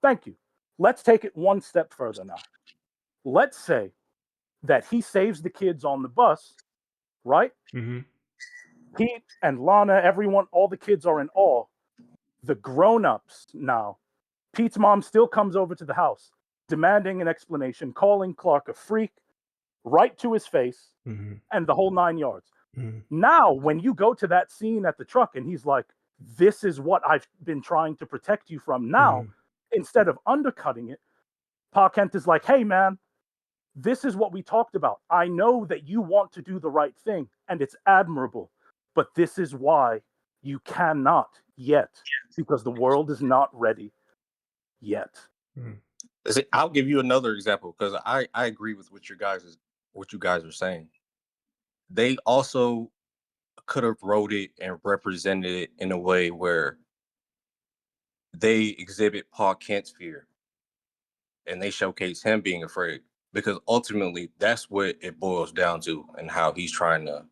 Speaker 1: Thank you. Let's take it one step further now. Let's say that he saves the kids on the bus, right?
Speaker 2: Mm-hmm.
Speaker 1: Pete and Lana, everyone, all the kids are in awe. The grown-ups now, Pete's mom still comes over to the house, demanding an explanation, calling Clark a freak, right to his face,
Speaker 2: Mm-hmm.
Speaker 1: and the whole 9 yards.
Speaker 2: Mm-hmm.
Speaker 1: Now, when you go to that scene at the truck and he's like, this is what I've been trying to protect you from. Now,
Speaker 2: Mm-hmm.
Speaker 1: instead of undercutting it, Pa Kent is like, hey, man, this is what we talked about. I know that you want to do the right thing, and it's admirable, but this is why you cannot yet, because the world is not ready yet.
Speaker 2: Mm-hmm.
Speaker 3: I'll give you another example, because I agree with what you guys are saying. They also could have wrote it and represented it in a way where they exhibit Paul Kent's fear and they showcase him being afraid, because ultimately that's what it boils down to, and how he's trying to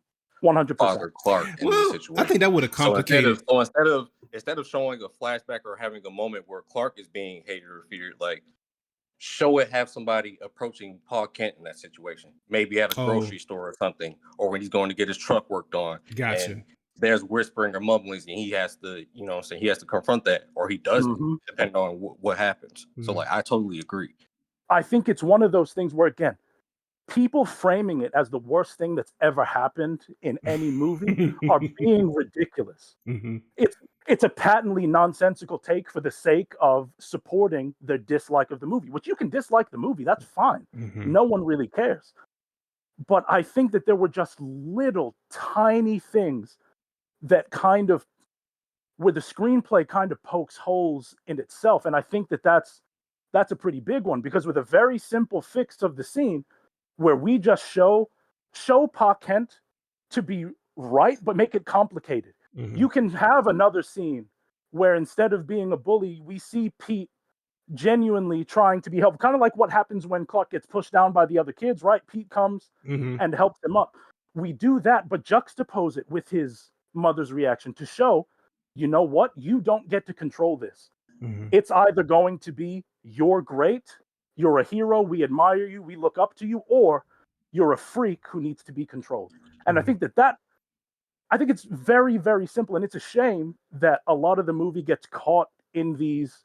Speaker 1: 100%.
Speaker 3: father Clark in this situation.
Speaker 2: I think that would have complicated.
Speaker 3: So instead of showing a flashback or having a moment where Clark is being hated or feared, like, have somebody approaching Paul Kent in that situation, maybe at a grocery store or something, or when he's going to get his truck worked on.
Speaker 2: Gotcha.
Speaker 3: And there's whispering or mumblings, and he has to, he has to confront that, or he doesn't, depending on what happens.
Speaker 2: Mm-hmm.
Speaker 3: So, like, I totally agree.
Speaker 1: I think it's one of those things where, again, people framing it as the worst thing that's ever happened in any movie are being ridiculous.
Speaker 2: Mm-hmm.
Speaker 1: It's a patently nonsensical take for the sake of supporting their dislike of the movie, which you can dislike the movie. That's fine.
Speaker 2: Mm-hmm.
Speaker 1: No one really cares. But I think that there were just little tiny things that kind of, where the screenplay kind of pokes holes in itself. And I think that that's a pretty big one, because with a very simple fix of the scene where we just show Pa Kent to be right, but make it complicated.
Speaker 2: Mm-hmm.
Speaker 1: You can have another scene where instead of being a bully, we see Pete genuinely trying to be helpful. Kind of like what happens when Clark gets pushed down by the other kids, right? Pete comes and helps him up. We do that, but juxtapose it with his mother's reaction to show, you know what? You don't get to control this.
Speaker 2: Mm-hmm.
Speaker 1: It's either going to be, you're great, you're a hero, we admire you, we look up to you, or you're a freak who needs to be controlled. And I think I think it's very, very simple. And it's a shame that a lot of the movie gets caught in these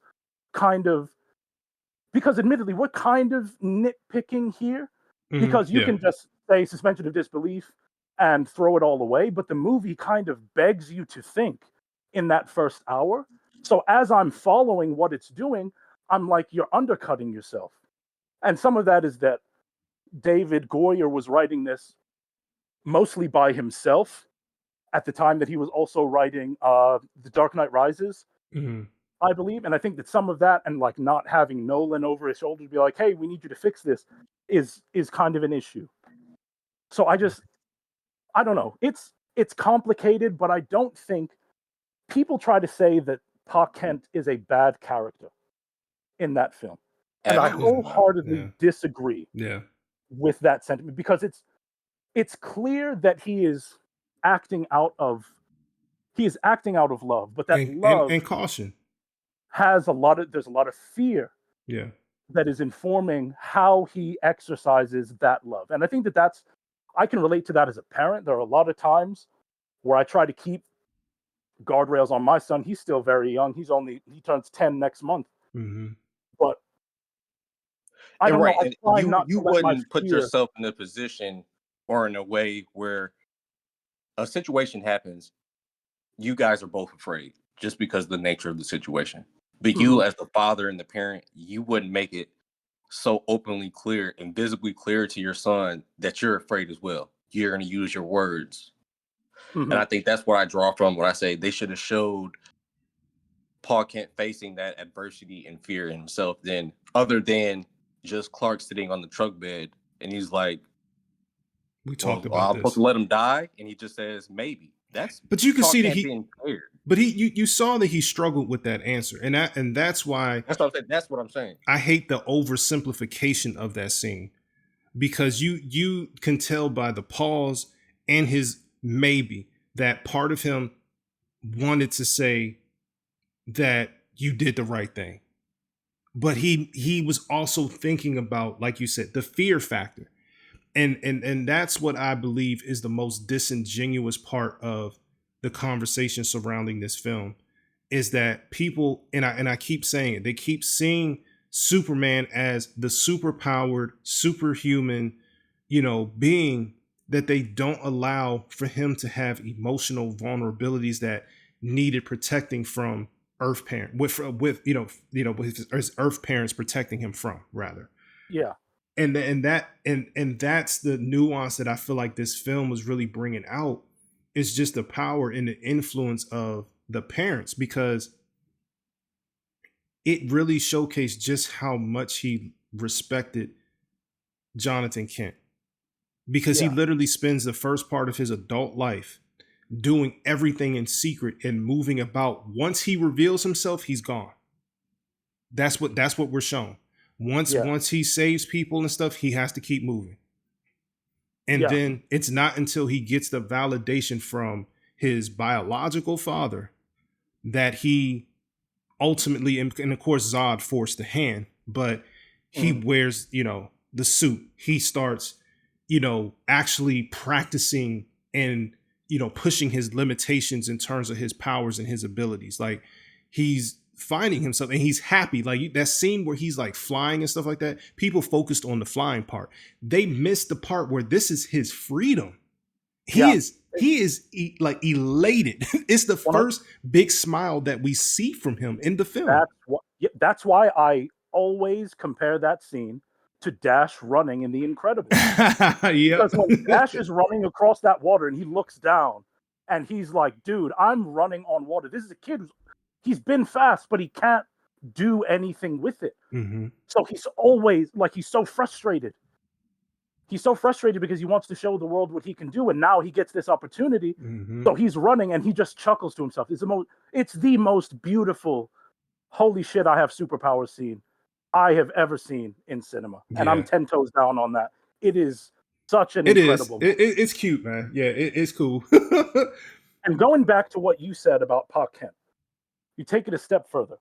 Speaker 1: kind of, because admittedly we're kind of nitpicking here, because you can just say suspension of disbelief and throw it all away, but the movie kind of begs you to think in that first hour. So as I'm following what it's doing, I'm like, you're undercutting yourself. And some of that is that David Goyer was writing this mostly by himself at the time that he was also writing The Dark Knight Rises, I believe. And I think that some of that, and like not having Nolan over his shoulder to be like, hey, we need you to fix this, is kind of an issue. So I don't know. It's complicated, but I don't think people try to say that Pa Kent is a bad character in that film. And I wholeheartedly disagree with that sentiment, because it's clear that he is acting out of love, but that love
Speaker 2: and caution
Speaker 1: has there's a lot of fear that is informing how he exercises that love. And I think that I can relate to that as a parent. There are a lot of times where I try to keep guardrails on my son. He's still very young. He turns 10 next month. But I don't know. I try not
Speaker 3: you
Speaker 1: to let my
Speaker 3: wouldn't put
Speaker 1: fear...
Speaker 3: yourself in a position or in a way where a situation happens, you guys are both afraid just because of the nature of the situation. But you, as the father and the parent, you wouldn't make it so openly clear and visibly clear to your son that you're afraid as well. You're going to use your words. And I think that's what I draw from when I say they should have showed Pa Kent facing that adversity and fear in himself, then other than just Clark sitting on the truck bed and he's like,
Speaker 2: we talked about
Speaker 3: I'm
Speaker 2: this.
Speaker 3: supposed to let him die, and he just says maybe.
Speaker 2: But you can see that
Speaker 3: being clear.
Speaker 2: But you saw that he struggled with that answer, and that's why
Speaker 3: that's what I'm saying.
Speaker 2: I hate the oversimplification of that scene, because you can tell by the pause and his maybe that part of him wanted to say that you did the right thing, but he was also thinking about, like you said, the fear factor. And that's what I believe is the most disingenuous part of the conversation surrounding this film, is that people, and I keep saying it, they keep seeing Superman as the superpowered, superhuman, being, that they don't allow for him to have emotional vulnerabilities that needed protecting from Earth parent with his Earth parents protecting him from, rather.
Speaker 1: Yeah.
Speaker 2: And that's the nuance that I feel like this film was really bringing out, is just the power and the influence of the parents, because it really showcased just how much he respected Jonathan Kent, because he literally spends the first part of his adult life doing everything in secret and moving about. Once he reveals himself, he's gone. That's what we're shown. Once he saves people and stuff, he has to keep moving. And then it's not until he gets the validation from his biological father that he ultimately, and of course Zod forced the hand, but he wears, the suit. He starts, actually practicing and, pushing his limitations in terms of his powers and his abilities. Like, he's finding himself and he's happy. Like that scene where he's like flying and stuff like that, people focused on the flying part. They missed the part where this is his freedom. He is like elated. It's the first big smile that we see from him in the film.
Speaker 1: That's why I always compare that scene to Dash running in The Incredibles. Because when Dash is running across that water and he looks down and he's like, dude, I'm running on water. This is a kid he's been fast, but he can't do anything with it. So he's always like, he's so frustrated. He's so frustrated because he wants to show the world what he can do, and now he gets this opportunity. So he's running, and he just chuckles to himself. It's the most beautiful, holy shit, I have superpowers scene I have ever seen in cinema, and I'm 10 toes down on that. It is such an incredible.
Speaker 2: It's cute, man. Yeah, it's cool.
Speaker 1: And going back to what you said about Pa Kent, you take it a step further.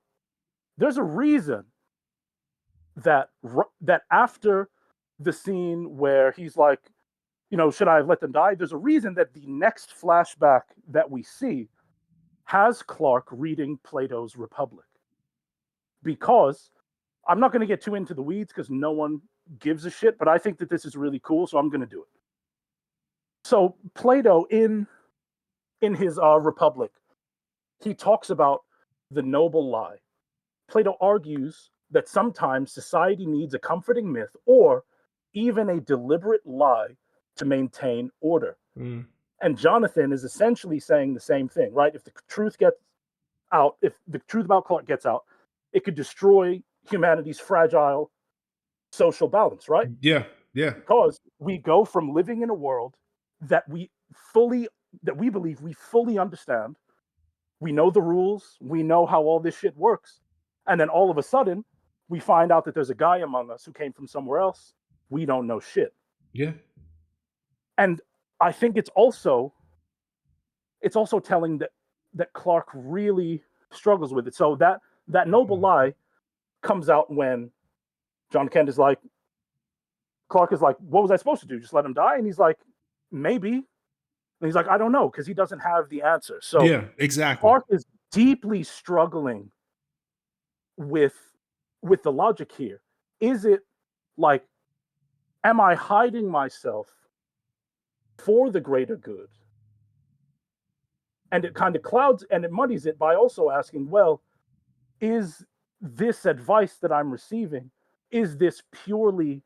Speaker 1: There's a reason that after the scene where he's like, should I have let them die? There's a reason that the next flashback that we see has Clark reading Plato's Republic. because I'm not going to get too into the weeds because no one gives a shit, but I think that this is really cool, so I'm going to do it. So Plato in his Republic, he talks about the noble lie. Plato argues that sometimes society needs a comforting myth or even a deliberate lie to maintain order.
Speaker 2: Mm.
Speaker 1: And Jonathan is essentially saying the same thing, right? If the truth gets out, if the truth about Clark gets out, it could destroy humanity's fragile social balance, right?
Speaker 2: Yeah, yeah.
Speaker 1: Because we go from living in a world that we believe we fully understand, we know the rules, we know how all this shit works, and then all of a sudden we find out that there's a guy among us who came from somewhere else. We don't know shit.
Speaker 2: Yeah.
Speaker 1: And I think it's also telling that Clark really struggles with it. So that noble lie comes out when John Kent is like, Clark is like, what was I supposed to do? Just let him die? And he's like, maybe. And he's like, I don't know, because he doesn't have the answer. So
Speaker 2: yeah, exactly.
Speaker 1: Clark is deeply struggling with the logic here. Is it like, am I hiding myself for the greater good? And it kind of clouds and it muddies it by also asking, well, is this advice that I'm receiving, is this purely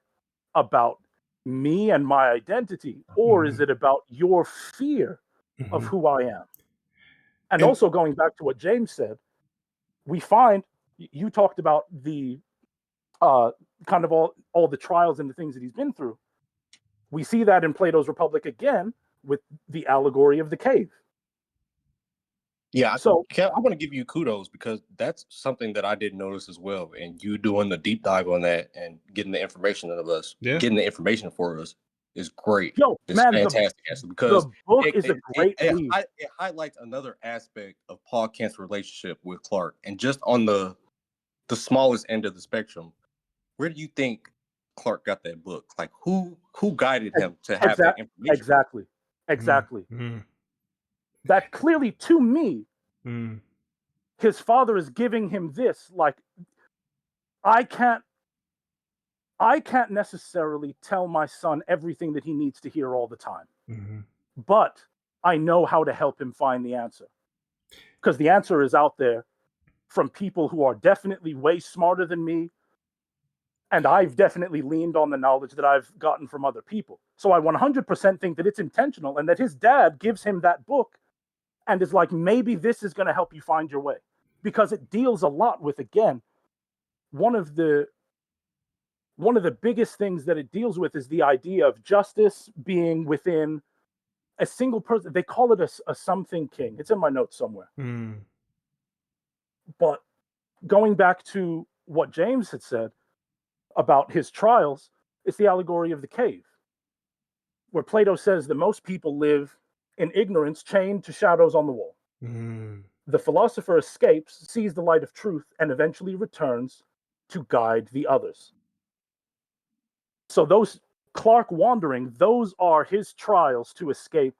Speaker 1: about me and my identity, or is it about your fear of who I am? And also going back to what James said, we find, you talked about the kind of all the trials and the things that he's been through. We see that in Plato's Republic again with the allegory of the cave.
Speaker 3: Yeah,
Speaker 1: so
Speaker 3: I want to give you kudos because that's something that I didn't notice as well. And you doing the deep dive on that and getting the information of us, getting the information for us is great.
Speaker 1: Yo,
Speaker 3: it's
Speaker 1: man,
Speaker 3: fantastic, actually, because
Speaker 1: the book is a great read.
Speaker 3: It highlights another aspect of Paul Kent's relationship with Clark. And just on the smallest end of the spectrum, where do you think Clark got that book? Like, who guided him to have that information?
Speaker 1: Exactly. That clearly, to me, his father is giving him this. Like, I can't necessarily tell my son everything that he needs to hear all the time, but I know how to help him find the answer, because the answer is out there from people who are definitely way smarter than me, and I've definitely leaned on the knowledge that I've gotten from other people. So I 100% think that it's intentional, and that his dad gives him that book and is like, maybe this is going to help you find your way, because it deals a lot with, again, one of the biggest things that it deals with is the idea of justice being within a single person. They call it a something king. It's in my notes somewhere. But going back to what James had said about his trials, it's the allegory of the cave, where Plato says that most people live in ignorance, chained to shadows on the wall. The philosopher escapes, sees the light of truth, and eventually returns to guide the others. So those Clark wandering, those are his trials to escape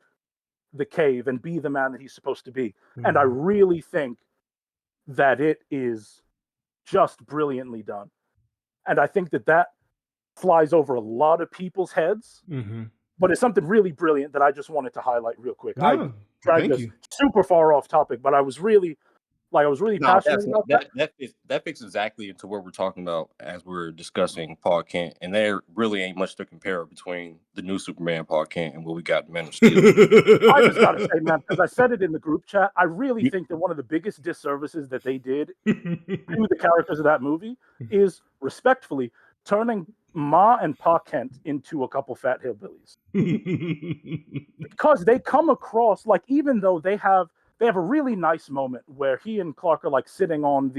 Speaker 1: the cave and be the man that he's supposed to be. And I really think that it is just brilliantly done. And I think that flies over a lot of people's heads, but it's something really brilliant that I just wanted to highlight real quick. I dragged us super far off topic, but I was really passionate about that.
Speaker 3: That fits exactly into what we're talking about as we're discussing Paul Kent, and there really ain't much to compare between the new Superman Paul Kent and what we got in Man of Steel.
Speaker 1: I just gotta say, man, because I said it in the group chat, I really think that one of the biggest disservices that they did to the characters of that movie is, respectfully, turning Ma and Pa Kent into a couple fat hillbillies. Because they come across, like, even though they have a really nice moment where he and Clark are like sitting on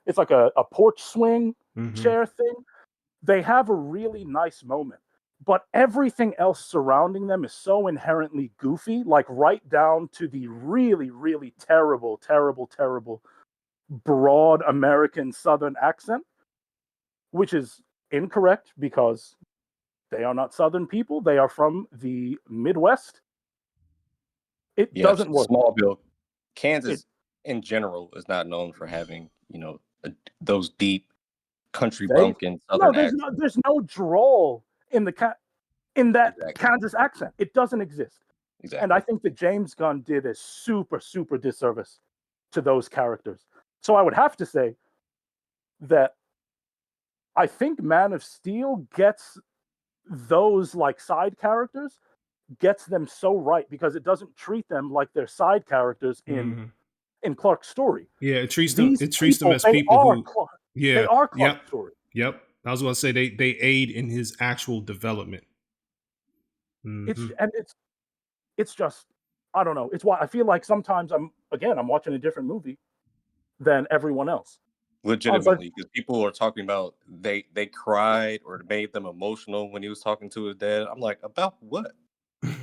Speaker 1: it's like a porch swing chair thing. They have a really nice moment, but everything else surrounding them is so inherently goofy, like right down to the really, really terrible broad American Southern accent, which is incorrect because they are not Southern people. They are from the Midwest. It doesn't work.
Speaker 3: Smallville. Kansas in general is not known for having, those deep country
Speaker 1: They
Speaker 3: bumpkin
Speaker 1: no,
Speaker 3: Southern accents.
Speaker 1: there's no drawl in in that
Speaker 3: Exactly.
Speaker 1: Kansas accent. It doesn't exist. And I
Speaker 3: Exactly.
Speaker 1: think that James Gunn did a super, super disservice to those characters. So I would have to say that I think Man of Steel gets those like side characters, gets them so right because it doesn't treat them like they're side characters
Speaker 2: Mhm.
Speaker 1: in Clark's story.
Speaker 2: Yeah, it treats them.
Speaker 1: These
Speaker 2: It treats them
Speaker 1: people,
Speaker 2: as people who.
Speaker 1: They
Speaker 2: Yeah.
Speaker 1: are
Speaker 2: Yep.
Speaker 1: Clark's story.
Speaker 2: Yep. I was going to say they aid in his actual development.
Speaker 1: It's
Speaker 2: Hmm.
Speaker 1: and it's just I don't know. It's why I feel like sometimes I'm watching a different movie than everyone else. I was like,
Speaker 3: Legitimately, because people are talking about they cried or it made them emotional when he was talking to his dad. I'm like, about what?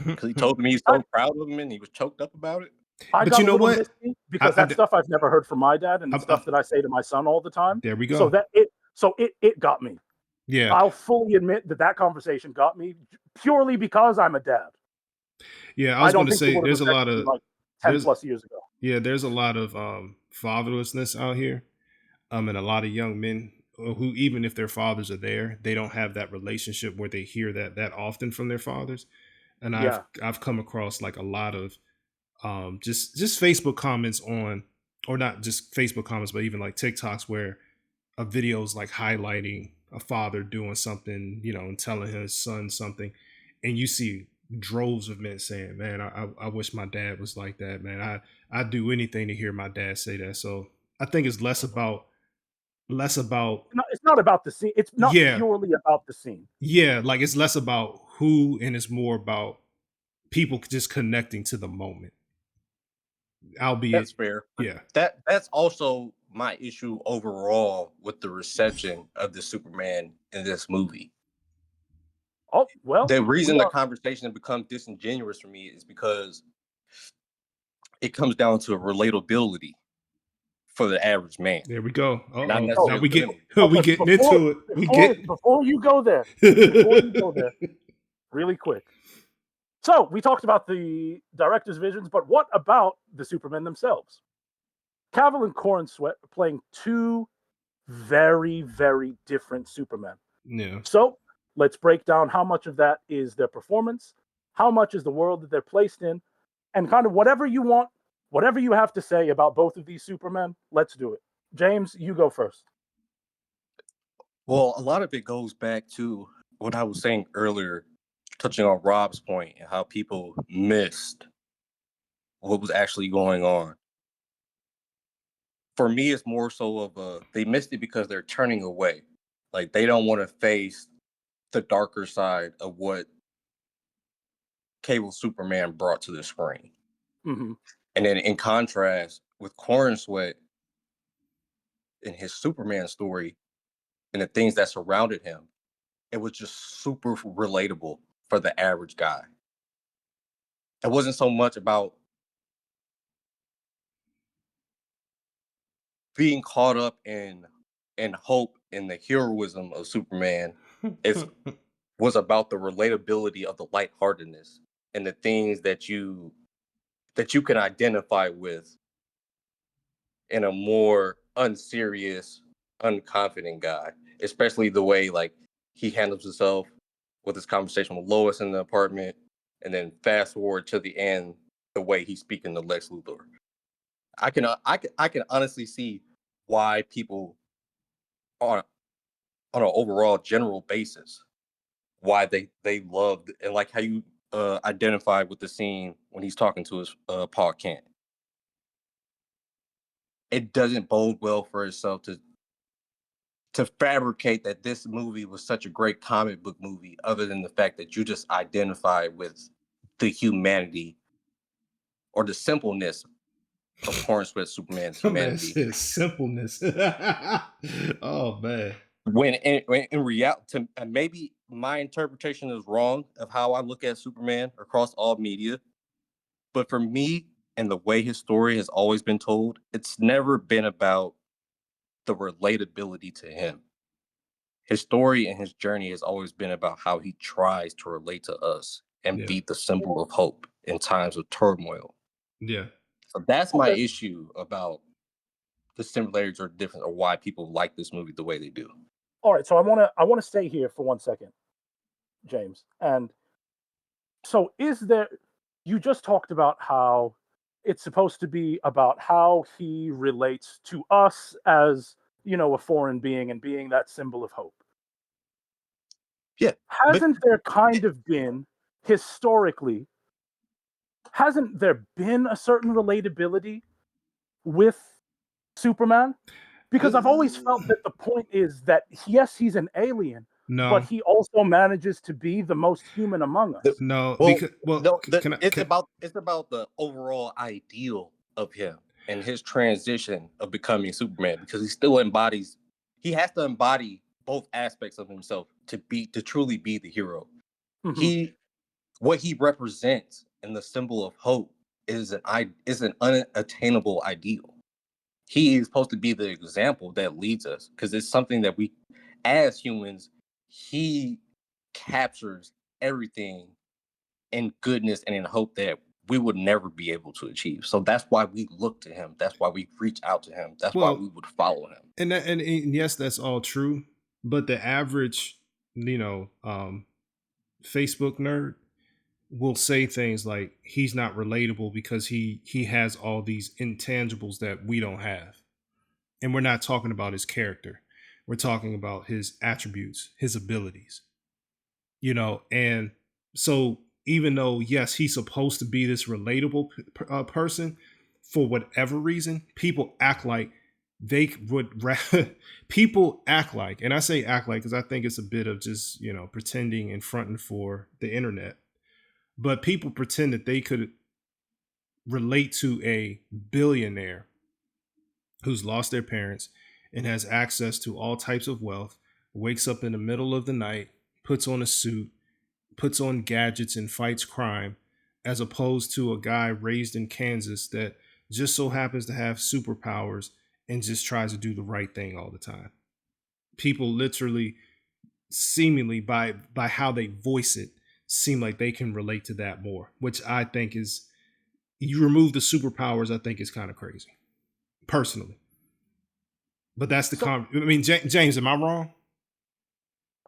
Speaker 3: Because he told me he's
Speaker 1: I,
Speaker 3: so proud of him and he was choked up about it.
Speaker 1: I
Speaker 2: But
Speaker 1: got
Speaker 2: you
Speaker 1: a
Speaker 2: know
Speaker 1: little
Speaker 2: what?
Speaker 1: misty
Speaker 2: I,
Speaker 1: because
Speaker 2: I,
Speaker 1: that's stuff I've never heard from my dad, and it's
Speaker 2: I,
Speaker 1: stuff that I say to my son all the time.
Speaker 2: there we
Speaker 1: So
Speaker 2: go.
Speaker 1: it got me.
Speaker 2: Yeah.
Speaker 1: I'll fully admit that conversation got me purely because I'm a dad.
Speaker 2: Yeah. I
Speaker 1: I
Speaker 2: was going
Speaker 1: don't
Speaker 2: to
Speaker 1: think it
Speaker 2: say
Speaker 1: would have
Speaker 2: there's a lot
Speaker 1: affected me
Speaker 2: of
Speaker 1: like 10
Speaker 2: there's
Speaker 1: plus years ago.
Speaker 2: yeah there's a lot of fatherlessness out here. And a lot of young men who, even if their fathers are there, they don't have that relationship where they hear that often from their fathers. And I've
Speaker 1: Yeah.
Speaker 2: I've come across like a lot of just Facebook comments on, or not just Facebook comments, but even like TikToks where a video's like highlighting a father doing something, and telling his son something, and you see droves of men saying, "Man, I wish my dad was like that, man. I'd do anything to hear my dad say that." So I think it's less about
Speaker 1: It's not about the scene. It's not
Speaker 2: yeah,
Speaker 1: purely about the scene.
Speaker 2: yeah, like it's less about who and it's more about people just connecting to the moment, albeit
Speaker 3: That's fair. But
Speaker 2: yeah.
Speaker 3: that's also my issue overall with the reception of the Superman in this movie.
Speaker 1: Oh, well,
Speaker 3: The
Speaker 1: we
Speaker 3: reason the
Speaker 1: are
Speaker 3: conversation becomes disingenuous for me is because it comes down to relatability for the average man,
Speaker 2: There we go.
Speaker 3: and not
Speaker 2: Uh-oh. Now
Speaker 1: oh,
Speaker 3: necessarily
Speaker 2: we get
Speaker 3: women.
Speaker 2: we getting into it. We get
Speaker 1: before you go there, really quick. So we talked about the director's visions, but what about the Supermen themselves? Cavill and Corn Sweat are playing two very, very different Supermen.
Speaker 2: yeah.
Speaker 1: So let's break down how much of that is their performance, how much is the world that they're placed in, and kind of whatever you want, whatever you have to say about both of these Supermen, let's do it. James, you go first.
Speaker 3: Well, a lot of it goes back to what I was saying earlier, touching on Rob's point and how people missed what was actually going on. For me, it's more so of they missed it because they're turning away. Like they don't want to face the darker side of what Cable Superman brought to the screen.
Speaker 1: Mm-hmm.
Speaker 3: And then in contrast with Corn Sweat in his Superman story and the things that surrounded him, it was just super relatable for the average guy. It wasn't so much about being caught up in hope and the heroism of Superman. It was about the relatability of the lightheartedness and the things that you can identify with in a more unserious, unconfident guy, especially the way like he handles himself with his conversation with Lois in the apartment, and then fast forward to the end, the way he's speaking to Lex Luthor. I can honestly see why people on on an overall general basis why they loved and like how you identified with the scene when he's talking to his Paul Kent. It doesn't bode well for itself to fabricate that this movie was such a great comic book movie, other than the fact that you just identify with the humanity or the simpleness of Corn Sweat Superman's
Speaker 2: My man
Speaker 3: humanity.
Speaker 2: said simpleness. Oh man.
Speaker 3: When in reality, and maybe my interpretation is wrong of how I look at Superman across all media, but for me and the way his story has always been told, it's never been about the relatability to him. His story and his journey has always been about how he tries to relate to us and
Speaker 2: Yeah.
Speaker 3: be the symbol of hope in times of turmoil.
Speaker 2: Yeah.
Speaker 3: So that's my
Speaker 1: Okay.
Speaker 3: issue about the similarities are different, or why people like this movie the way they do.
Speaker 1: All right, so I wanna stay here for 1 second, James. And so is there you just talked about how it's supposed to be about how he relates to us as, a foreign being and being that symbol of hope.
Speaker 3: Yeah, but
Speaker 1: Hasn't there kind of been historically, hasn't there been a certain relatability with Superman? Because I've always felt that the point is that yes, he's an alien, but
Speaker 2: No,
Speaker 1: he also manages to be the most human among
Speaker 3: the,
Speaker 1: us.
Speaker 2: no,
Speaker 3: well,
Speaker 2: because
Speaker 3: no,
Speaker 2: can I?
Speaker 3: it's about the overall ideal of him and his transition of becoming Superman, because he has to embody both aspects of himself to truly be the hero.
Speaker 1: Mhm.
Speaker 3: He What he represents in the symbol of hope is an unattainable ideal. He is supposed to be the example that leads us, because it's something that we, as humans, he captures everything in goodness and in hope that we would never be able to achieve. So that's why we look to him. That's why we reach out to him. That's why we
Speaker 2: Well,
Speaker 3: would follow him.
Speaker 2: and yes, that's all true. But the average, Facebook nerd will say things like he's not relatable because he has all these intangibles that we don't have. And we're not talking about his character. We're talking about his attributes, his abilities. And so even though yes, he's supposed to be this relatable person, for whatever reason, people act like they would people act like, and I say act like because I think it's a bit of just pretending and fronting for the internet, but people pretend that they could relate to a billionaire who's lost their parents and has access to all types of wealth, wakes up in the middle of the night, puts on a suit, puts on gadgets and fights crime, as opposed to a guy raised in Kansas that just so happens to have superpowers and just tries to do the right thing all the time. People literally, seemingly by how they voice it, seem like they can relate to that more, which I think is, you remove the superpowers, I think is kind of crazy, personally. But that's the
Speaker 1: So
Speaker 2: I mean, James, am I wrong?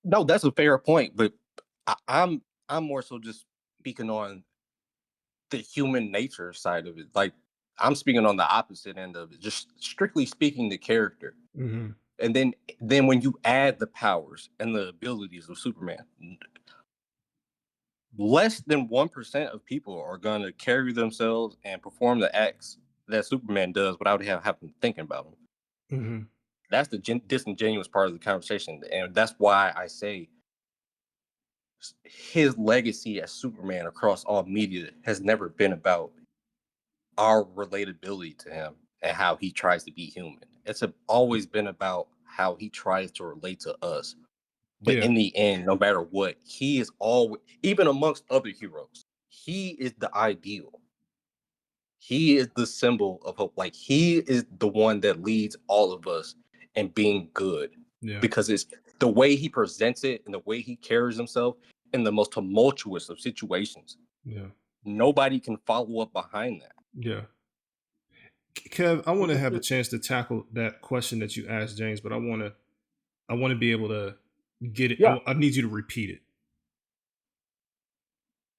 Speaker 3: No, that's a fair point, but I'm more so just speaking on the human nature side of it. Like, I'm speaking on the opposite end of it, just strictly speaking the character.
Speaker 2: Mm-hmm.
Speaker 3: And then when you add the powers and the abilities of Superman, less than 1% of people are going to carry themselves and perform the acts that Superman does without having to think about them.
Speaker 2: Mm-hmm.
Speaker 3: That's the disingenuous part of the conversation, and that's why I say his legacy as Superman across all media has never been about our relatability to him and how he tries to be human. Always been about how he tries to relate to us. But
Speaker 2: Yeah.
Speaker 3: in the end, no matter what, he is always, even amongst other heroes, he is the ideal. He is the symbol of hope. Like, he is the one that leads all of us in being good,
Speaker 2: Yeah.
Speaker 3: because it's the way he presents it and the way he carries himself in the most tumultuous of situations.
Speaker 2: Yeah.
Speaker 3: Nobody can follow up behind that.
Speaker 2: Yeah. Kev, I want to
Speaker 1: this
Speaker 2: have a
Speaker 1: is
Speaker 2: chance to tackle that question that you asked James, but I want to be able to get it.
Speaker 1: yeah.
Speaker 2: I need you to repeat it.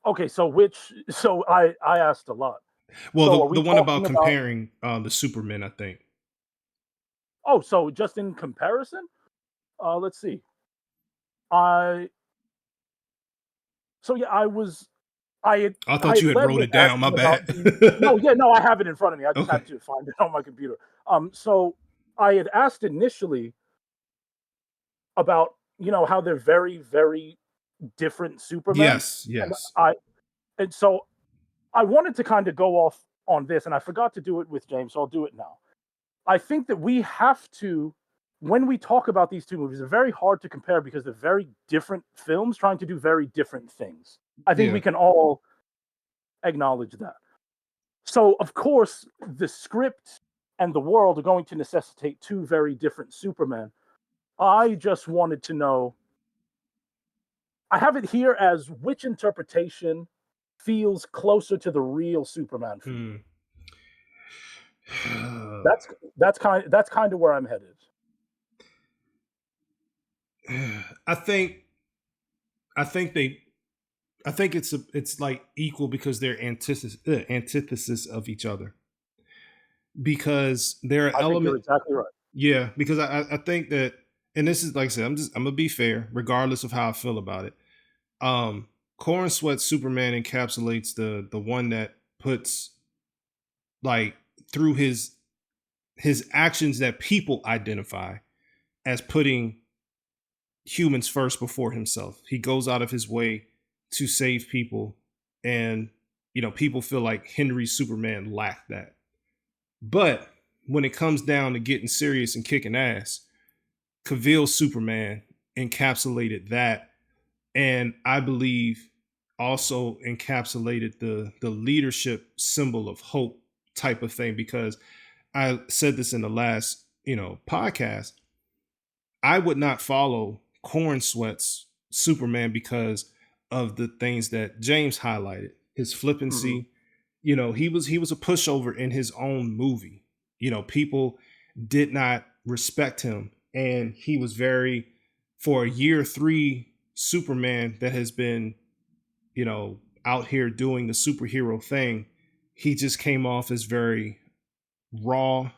Speaker 1: Okay, so I asked a lot.
Speaker 2: Well,
Speaker 1: So are
Speaker 2: the
Speaker 1: we
Speaker 2: one about
Speaker 1: talking about
Speaker 2: comparing the Superman, I think.
Speaker 1: oh, so just in comparison? Let's see. I so yeah,
Speaker 2: I
Speaker 1: I
Speaker 2: thought
Speaker 1: had
Speaker 2: you had
Speaker 1: led
Speaker 2: wrote
Speaker 1: with
Speaker 2: it down. My
Speaker 1: asking about
Speaker 2: bad.
Speaker 1: the no, yeah, no, I have it in front of me. I just
Speaker 2: Okay.
Speaker 1: had to find it on my computer. So I had asked initially about, how they're very, very different Supermen.
Speaker 2: Yes.
Speaker 1: And
Speaker 2: Yes.
Speaker 1: so I wanted to kind of go off on this, and I forgot to do it with James, so I'll do it now. I think that we have to, when we talk about these two movies, they're very hard to compare because they're very different films trying to do very different things. I think
Speaker 2: Yeah.
Speaker 1: we can all acknowledge that. So, of course, the script and the world are going to necessitate two very different Supermen. I just wanted to know, I have it here as which interpretation feels closer to the real Superman for you.
Speaker 2: Hmm.
Speaker 1: That's kind of where I'm headed.
Speaker 2: I think it's like equal because they're antithesis of each other. Because there are
Speaker 1: I think you're
Speaker 2: elements.
Speaker 1: exactly right.
Speaker 2: Yeah, because I think that, and this is like I said, I'm gonna be fair, regardless of how I feel about it. Corn Sweat Superman encapsulates the one that puts, like, through his actions that people identify as putting humans first before himself. He goes out of his way to save people, and people feel like Henry's Superman lacked that. But when it comes down to getting serious and kicking ass, Cavill's Superman encapsulated that, and I believe also encapsulated the leadership symbol of hope type of thing. Because I said this in the last podcast, I would not follow Corn Sweat's Superman because of the things that James highlighted. His flippancy, he was a pushover in his own movie. People did not respect him, and he was for a year 3 Superman that has been, out here doing the superhero thing. He just came off as very raw.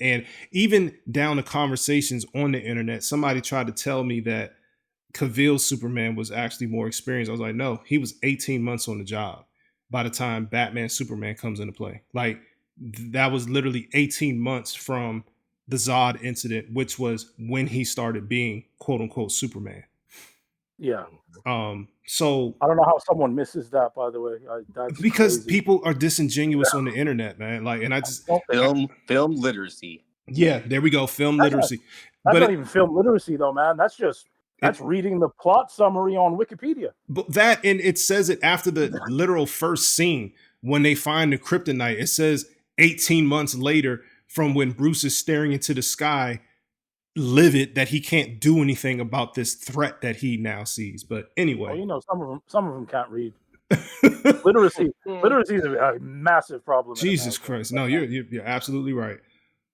Speaker 2: And even down to conversations on the internet, somebody tried to tell me that Cavill's Superman was actually more experienced. I was like, no, he was 18 months on the job by the time Batman Superman comes into play. Like, that was literally 18 months from the Zod incident, which was when he started being quote unquote Superman.
Speaker 1: Yeah.
Speaker 2: So
Speaker 1: I don't know how someone misses that, by the way. That's
Speaker 2: because
Speaker 1: crazy.
Speaker 2: People are disingenuous on the internet, man. Like, and I just
Speaker 3: film literacy.
Speaker 2: Yeah, there we go. Film literacy.
Speaker 1: That's not even film literacy, though, man. That's reading the plot summary on Wikipedia.
Speaker 2: But that, and it says it after the literal first scene when they find the kryptonite. It says 18 months later from when Bruce is staring into the sky, livid that he can't do anything about this threat that he now sees. But anyway,
Speaker 1: some of them can't read. literacy is a massive problem.
Speaker 2: Jesus Christ! No, you're absolutely right.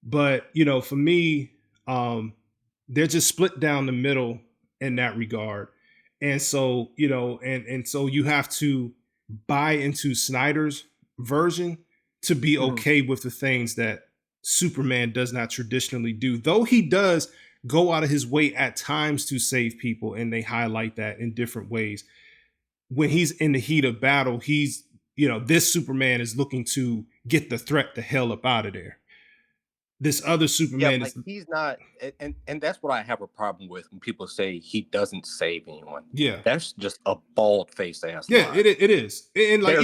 Speaker 2: But for me, they're just split down the middle in that regard, and so and so you have to buy into Snyder's version to be okay with the things that Superman does not traditionally do, though he does go out of his way at times to save people, and they highlight that in different ways. When he's in the heat of battle, he's this Superman is looking to get the threat the hell up out of there. This other Superman is
Speaker 3: he's not, and that's what I have a problem with when people say he doesn't save anyone.
Speaker 2: Yeah,
Speaker 3: that's just a bald-faced ass.
Speaker 2: Yeah, lie. It is. And like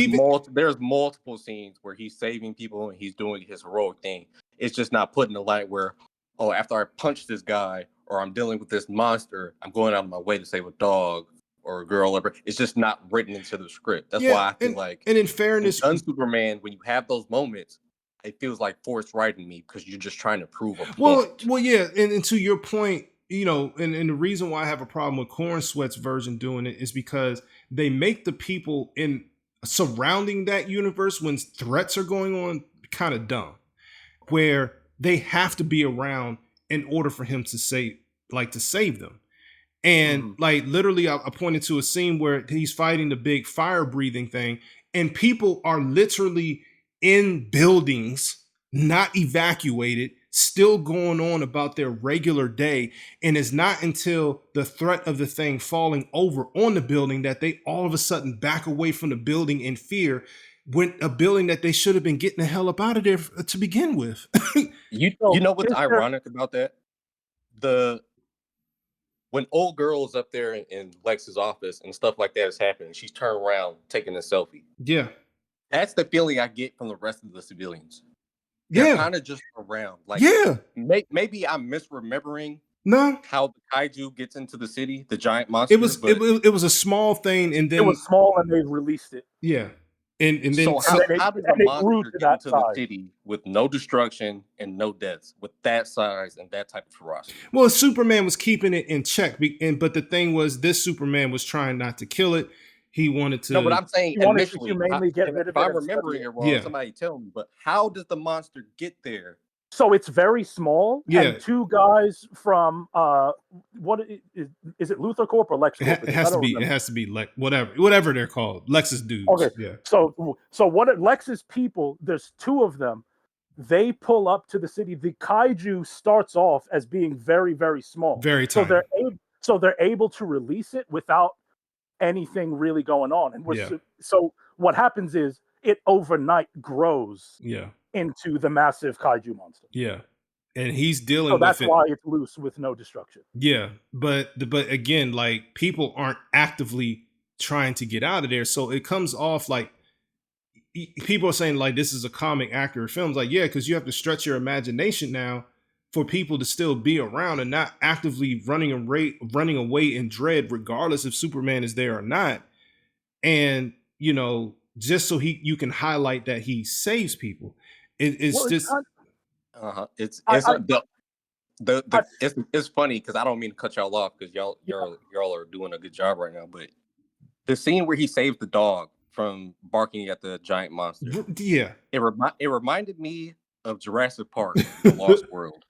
Speaker 3: there's multiple scenes where he's saving people and he's doing his heroic thing. It's just not put in the light where, after I punch this guy or I'm dealing with this monster, I'm going out of my way to save a dog or a girl. It's just not written into the script. That's why I feel like,
Speaker 2: and in fairness,
Speaker 3: Gunn Superman, when you have those moments, it feels like forced writing me because you're just trying to prove a point.
Speaker 2: Well, yeah, and to your point, and the reason why I have a problem with Corn Sweat's version doing it is because they make the people in surrounding that universe when threats are going on kind of dumb, where they have to be around in order for him to save them. And like literally, I pointed to a scene where he's fighting the big fire breathing thing, and people are literally in buildings, not evacuated, still going on about their regular day. And it's not until the threat of the thing falling over on the building that they all of a sudden back away from the building in fear, when a building that they should have been getting the hell up out of there to begin with.
Speaker 3: You know what's ironic about that? When old girl is up there in Lex's office and stuff like that is happening, she's turned around taking a selfie.
Speaker 2: Yeah.
Speaker 3: That's the feeling I get from the rest of the civilians. They're kind of just around. Like, maybe I'm misremembering how the kaiju gets into the city, the giant monster.
Speaker 2: It was a small thing, and then
Speaker 1: it was small, and they released it.
Speaker 2: Yeah, and then
Speaker 3: how did the monster get into the city with no destruction and no deaths, with that size and that type of ferocity?
Speaker 2: Well, Superman was keeping it in check, but the thing was, this Superman was trying not to kill it. He wanted to.
Speaker 3: No, but I'm saying initially, if I'm remembering it wrong, somebody tell me. But how does the monster get there
Speaker 1: So it's very small,
Speaker 2: Yeah.
Speaker 1: and two guys from what is it, Luthor Corp or Lex Corp?
Speaker 2: It has to be. It has to be like whatever they're called. Lexus dudes.
Speaker 1: Okay.
Speaker 2: Yeah.
Speaker 1: So what Lex's people? There's two of them. They pull up to the city. The kaiju starts off as being very, very small.
Speaker 2: Very tiny.
Speaker 1: So they're able to release it without anything really going on. And so what happens is it overnight grows into the massive kaiju monster.
Speaker 2: Yeah. And he's dealing with
Speaker 1: that's why it's loose with no destruction.
Speaker 2: Yeah. But again, like, people aren't actively trying to get out of there. So it comes off like people are saying like this is a comic accurate film. It's like, yeah, because you have to stretch your imagination now for people to still be around and not actively running away in dread, regardless if Superman is there or not. And, you know, just so you can highlight that he saves people. It's
Speaker 3: funny because I don't mean to cut y'all off because y'all are doing a good job right now. But the scene where he saves the dog from barking at the giant monster, it reminded me of Jurassic Park, The Lost World,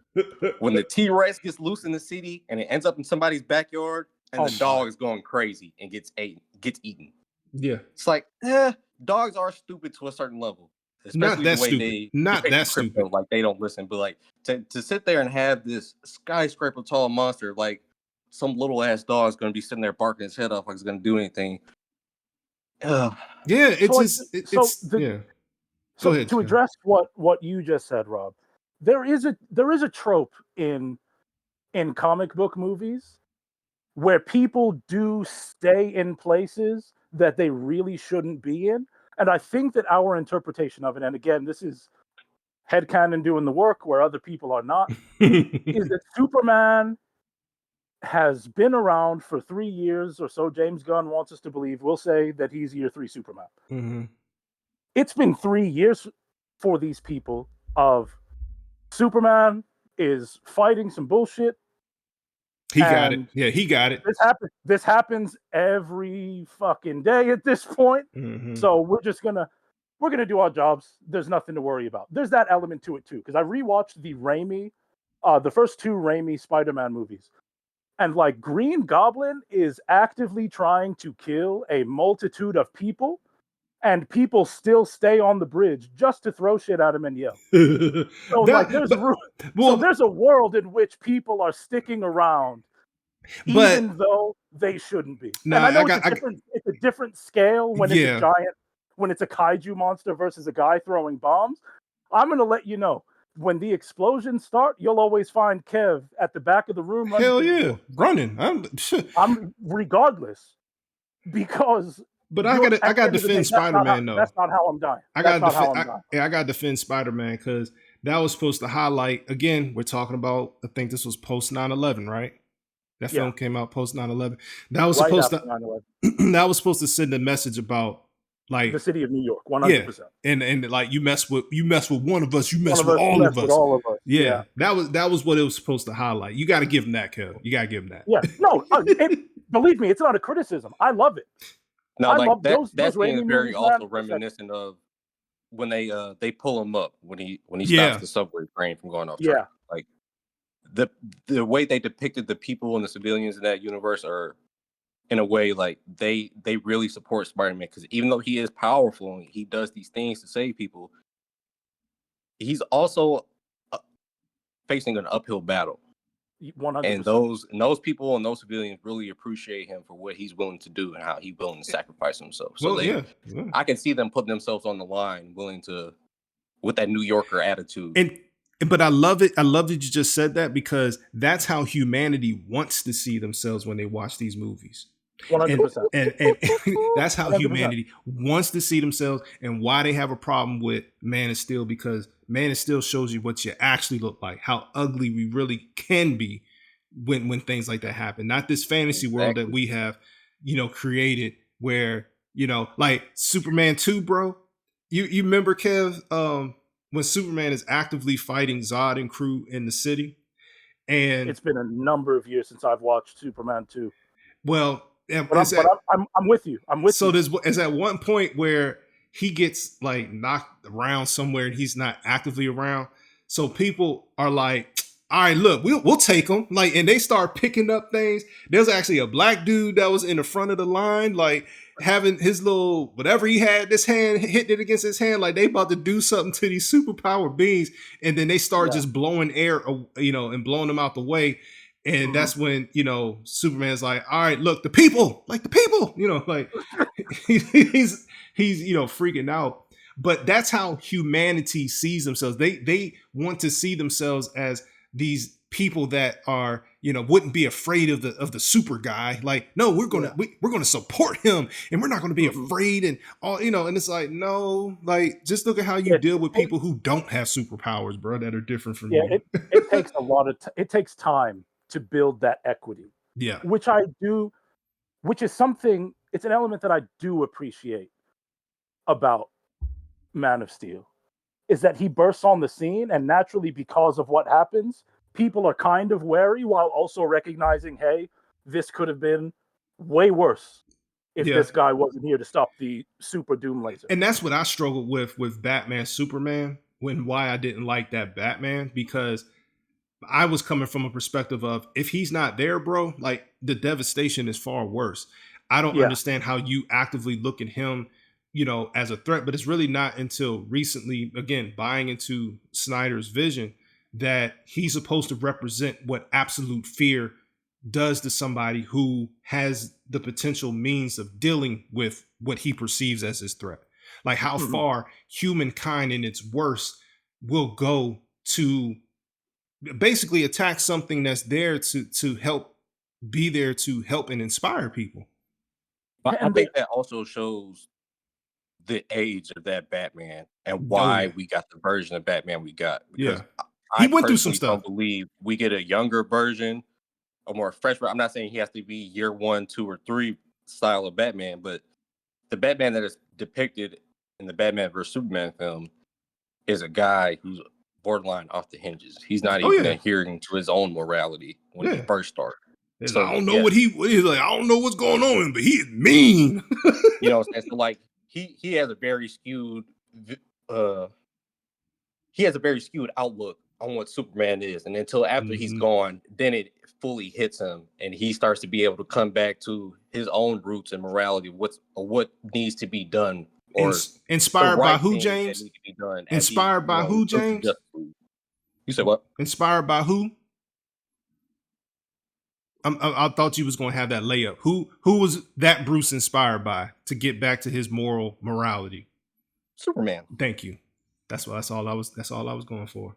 Speaker 3: when the T-Rex gets loose in the city and it ends up in somebody's backyard, and the dog is going crazy and gets eaten.
Speaker 2: Yeah,
Speaker 3: it's like, dogs are stupid to a certain level, especially
Speaker 2: not the way
Speaker 3: stupid.
Speaker 2: That stupid.
Speaker 3: Like, they don't listen, but like to sit there and have this skyscraper tall monster, like some little ass dog is going to be sitting there barking his head off like it's going to do anything.
Speaker 2: Yeah, it's
Speaker 1: Go ahead. To address what you just said, Rob, there is a trope in comic book movies where people do stay in places that they really shouldn't be in. And I think that our interpretation of it, and again, this is headcanon doing the work where other people are not, is that Superman has been around for 3 years or so. James Gunn wants us to believe. We'll say that he's year 3 Superman.
Speaker 2: Mm-hmm.
Speaker 1: It's been 3 years for these people of Superman is fighting some bullshit.
Speaker 2: He got it. Yeah, he got it.
Speaker 1: This happens every fucking day at this point.
Speaker 2: Mm-hmm.
Speaker 1: So we're gonna do our jobs. There's nothing to worry about. There's that element to it too, because I rewatched the first 2 Raimi Spider-Man movies. And like Green Goblin is actively trying to kill a multitude of people, and people still stay on the bridge just to throw shit at him and yell. So there's a world in which people are sticking around, even though they shouldn't be. And I know it's a different scale when it's a giant, when it's a kaiju monster versus a guy throwing bombs. I'm gonna let you know, when the explosions start, you'll always find Kev at the back of the room.
Speaker 2: Hell yeah, running.
Speaker 1: I'm regardless, because.
Speaker 2: But I got to defend Spider-Man though.
Speaker 1: That's not how I'm dying.
Speaker 2: I got to defend Spider-Man because that was supposed to highlight. Again, we're talking about. I think this was post 9/11, right? That film came out post 9/11. That was supposed to. 9/11. That was supposed to send a message about, like,
Speaker 1: the city of New York, 100%.
Speaker 2: And like, you mess with one of us, you mess with all of us. Yeah, that was what it was supposed to highlight. You got to give him that, Kev. You got to give him that.
Speaker 1: Yeah, no, believe me, it's not a criticism. I love it.
Speaker 3: No, like that scene is very also reminiscent of when they pull him up when he stops the subway train from going off track. Like the way they depicted the people and the civilians in that universe are, in a way, like they really support Spider-Man, because even though he is powerful and he does these things to save people, he's also facing an uphill battle.
Speaker 1: 100%.
Speaker 3: And those people and those civilians really appreciate him for what he's willing to do and how he's willing to sacrifice himself. So I can see them putting themselves on the line, willing to, with that New Yorker attitude.
Speaker 2: But I love it. I love that you just said that, because that's how humanity wants to see themselves when they watch these movies.
Speaker 1: 100%.
Speaker 2: And that's how 100%. Humanity wants to see themselves, and why they have a problem with Man of Steel, because Man of Steel shows you what you actually look like, how ugly we really can be when things like that happen. Not this fantasy world that we have, created, where, like Superman 2, bro. You remember, Kev, when Superman is actively fighting Zod and crew in the city? And
Speaker 1: it's been a number of years since I've watched Superman 2.
Speaker 2: Well,
Speaker 1: I'm with you.
Speaker 2: So there's at one point where he gets like knocked around somewhere and he's not actively around. So people are like, all right, look, we'll take them. Like, and they start picking up things. There's actually a black dude that was in the front of the line, like having his little whatever he had, this hand hitting it against his hand, like they about to do something to these superpower beings, and then they start just blowing air, and blowing them out the way. And that's when, Superman's like, all right, look, the people, like, he's freaking out. But that's how humanity sees themselves. They want to see themselves as these people that are, wouldn't be afraid of the super guy. Like, no, we're gonna support him, and we're not gonna be afraid, and all, and it's like, no, like, just look at how you deal with people who don't have superpowers, bro, that are different from you.
Speaker 1: It takes a lot of it takes time to build that equity.
Speaker 2: Yeah.
Speaker 1: Which is something, it's an element that I do appreciate about Man of Steel, is that he bursts on the scene, and naturally, because of what happens, people are kind of wary while also recognizing, hey, this could have been way worse if this guy wasn't here to stop the super doom laser.
Speaker 2: And that's what I struggled with Batman Superman, why I didn't like that Batman, because I was coming from a perspective of, if he's not there, bro, like, the devastation is far worse. I don't understand how you actively look at him, as a threat, but it's really not until recently, again, buying into Snyder's vision, that he's supposed to represent what absolute fear does to somebody who has the potential means of dealing with what he perceives as his threat. Like, how far humankind in its worst will go to basically attack something that's there to help, be there to help and inspire people.
Speaker 3: But I think that also shows the age of that Batman and why we got the version of Batman we got. Because
Speaker 2: he went through some stuff.
Speaker 3: I don't believe we get a younger version, a more fresh. I'm not saying he has to be year 1, 2, or 3 style of Batman, but the Batman that is depicted in the Batman vs Superman film is a guy who's borderline off the hinges. He's not even adhering to his own morality when he first started.
Speaker 2: So, I don't know what he's like. I don't know what's going on, but he's mean.
Speaker 3: So like he has a very skewed outlook on what Superman is, and until after he's gone, then it fully hits him, and he starts to be able to come back to his own roots and morality, what needs to be done. Or
Speaker 2: inspired by who, James? Inspired by who, James?
Speaker 3: You said what?
Speaker 2: Inspired by who? I thought you was going to have that layup. Who was that Bruce inspired by to get back to his moral morality?
Speaker 3: Superman.
Speaker 2: Thank you. That's all I was going for.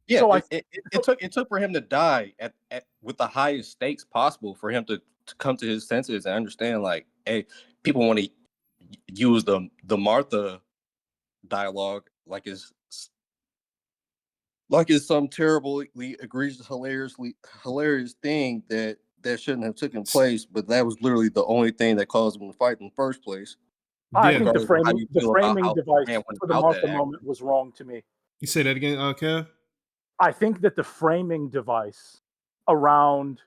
Speaker 3: Yeah, so it took for him to die at with the highest stakes possible for him to come to his senses and understand, like, hey, people want to use the Martha dialogue like it's some terribly egregious, hilarious thing that shouldn't have taken place, but that was literally the only thing that caused him to fight in the first place.
Speaker 1: I think the framing device for the Martha moment was wrong to me.
Speaker 2: You say that again, Kev?
Speaker 1: I think that the framing device around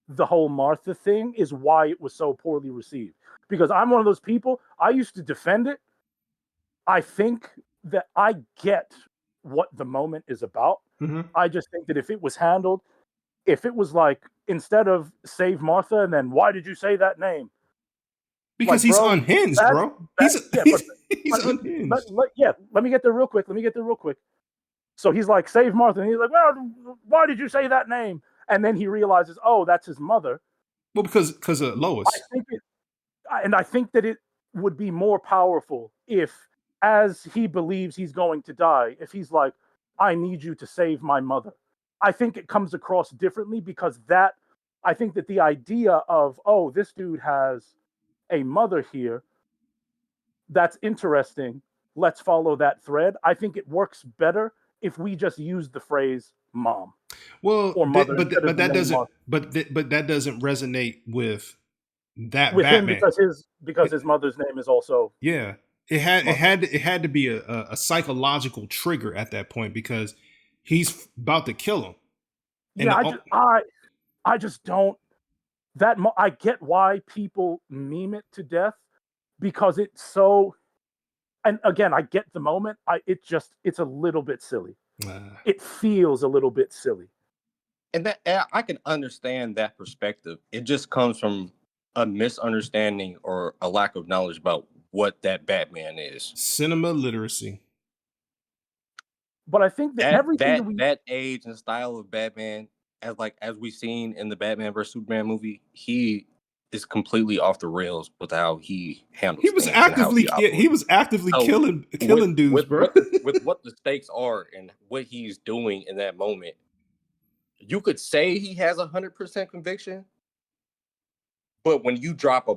Speaker 1: the whole Martha thing is why it was so poorly received. Because I'm one of those people, I used to defend it. I think that I get what the moment is about. I just think that if it was handled, if it was like, instead of save Martha and then why did you say that name?
Speaker 2: Because he's unhinged, bro. He's unhinged.
Speaker 1: Let me get there real quick. So he's like, save Martha. And he's like, well, why did you say that name? And then he realizes, oh, that's his mother.
Speaker 2: Well, because of Lois.
Speaker 1: I think that it would be more powerful if, as he believes he's going to die, if he's like, I need you to save my mother. I think it comes across differently, because I think that the idea of, oh, this dude has a mother here, that's interesting, let's follow that thread. I think it works better if we just use the phrase mom.
Speaker 2: Well, or mother, but that doesn't but that doesn't resonate with that
Speaker 1: with
Speaker 2: Batman,
Speaker 1: him because his mother's name is also
Speaker 2: it had to be a psychological trigger at that point, because he's about to kill him.
Speaker 1: I just don't. I get why people meme it to death, because it's so. And again, I get the moment. It's a little bit silly. it feels a little bit silly.
Speaker 3: And that I can understand that perspective. It just comes from a misunderstanding or a lack of knowledge about what that Batman is.
Speaker 2: Cinema literacy.
Speaker 1: But I think that everything that we
Speaker 3: That age and style of Batman, as we've seen in the Batman vs Superman movie, he is completely off the rails with how he handles things and how he operates.
Speaker 2: was actively
Speaker 3: So
Speaker 2: killing dudes, bro.
Speaker 3: with what the stakes are and what he's doing in that moment, you could say he has 100% conviction, but when you drop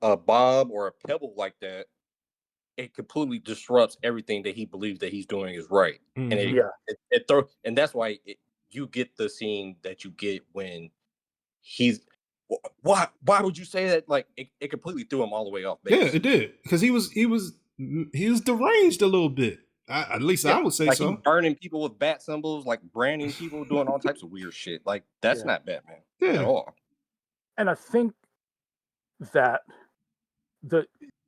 Speaker 3: a bomb or a pebble like that, it completely disrupts everything that he believes that he's doing is right. And and that's why you get the scene that you get when he's why would you say that? Like it completely threw him all the way off base.
Speaker 2: Yeah, it did, because he was deranged a little bit. At least I would say
Speaker 3: like
Speaker 2: so.
Speaker 3: He's burning people with bat symbols, like branding people, doing all types of weird shit. Like that's not Batman at all.
Speaker 1: And I think that the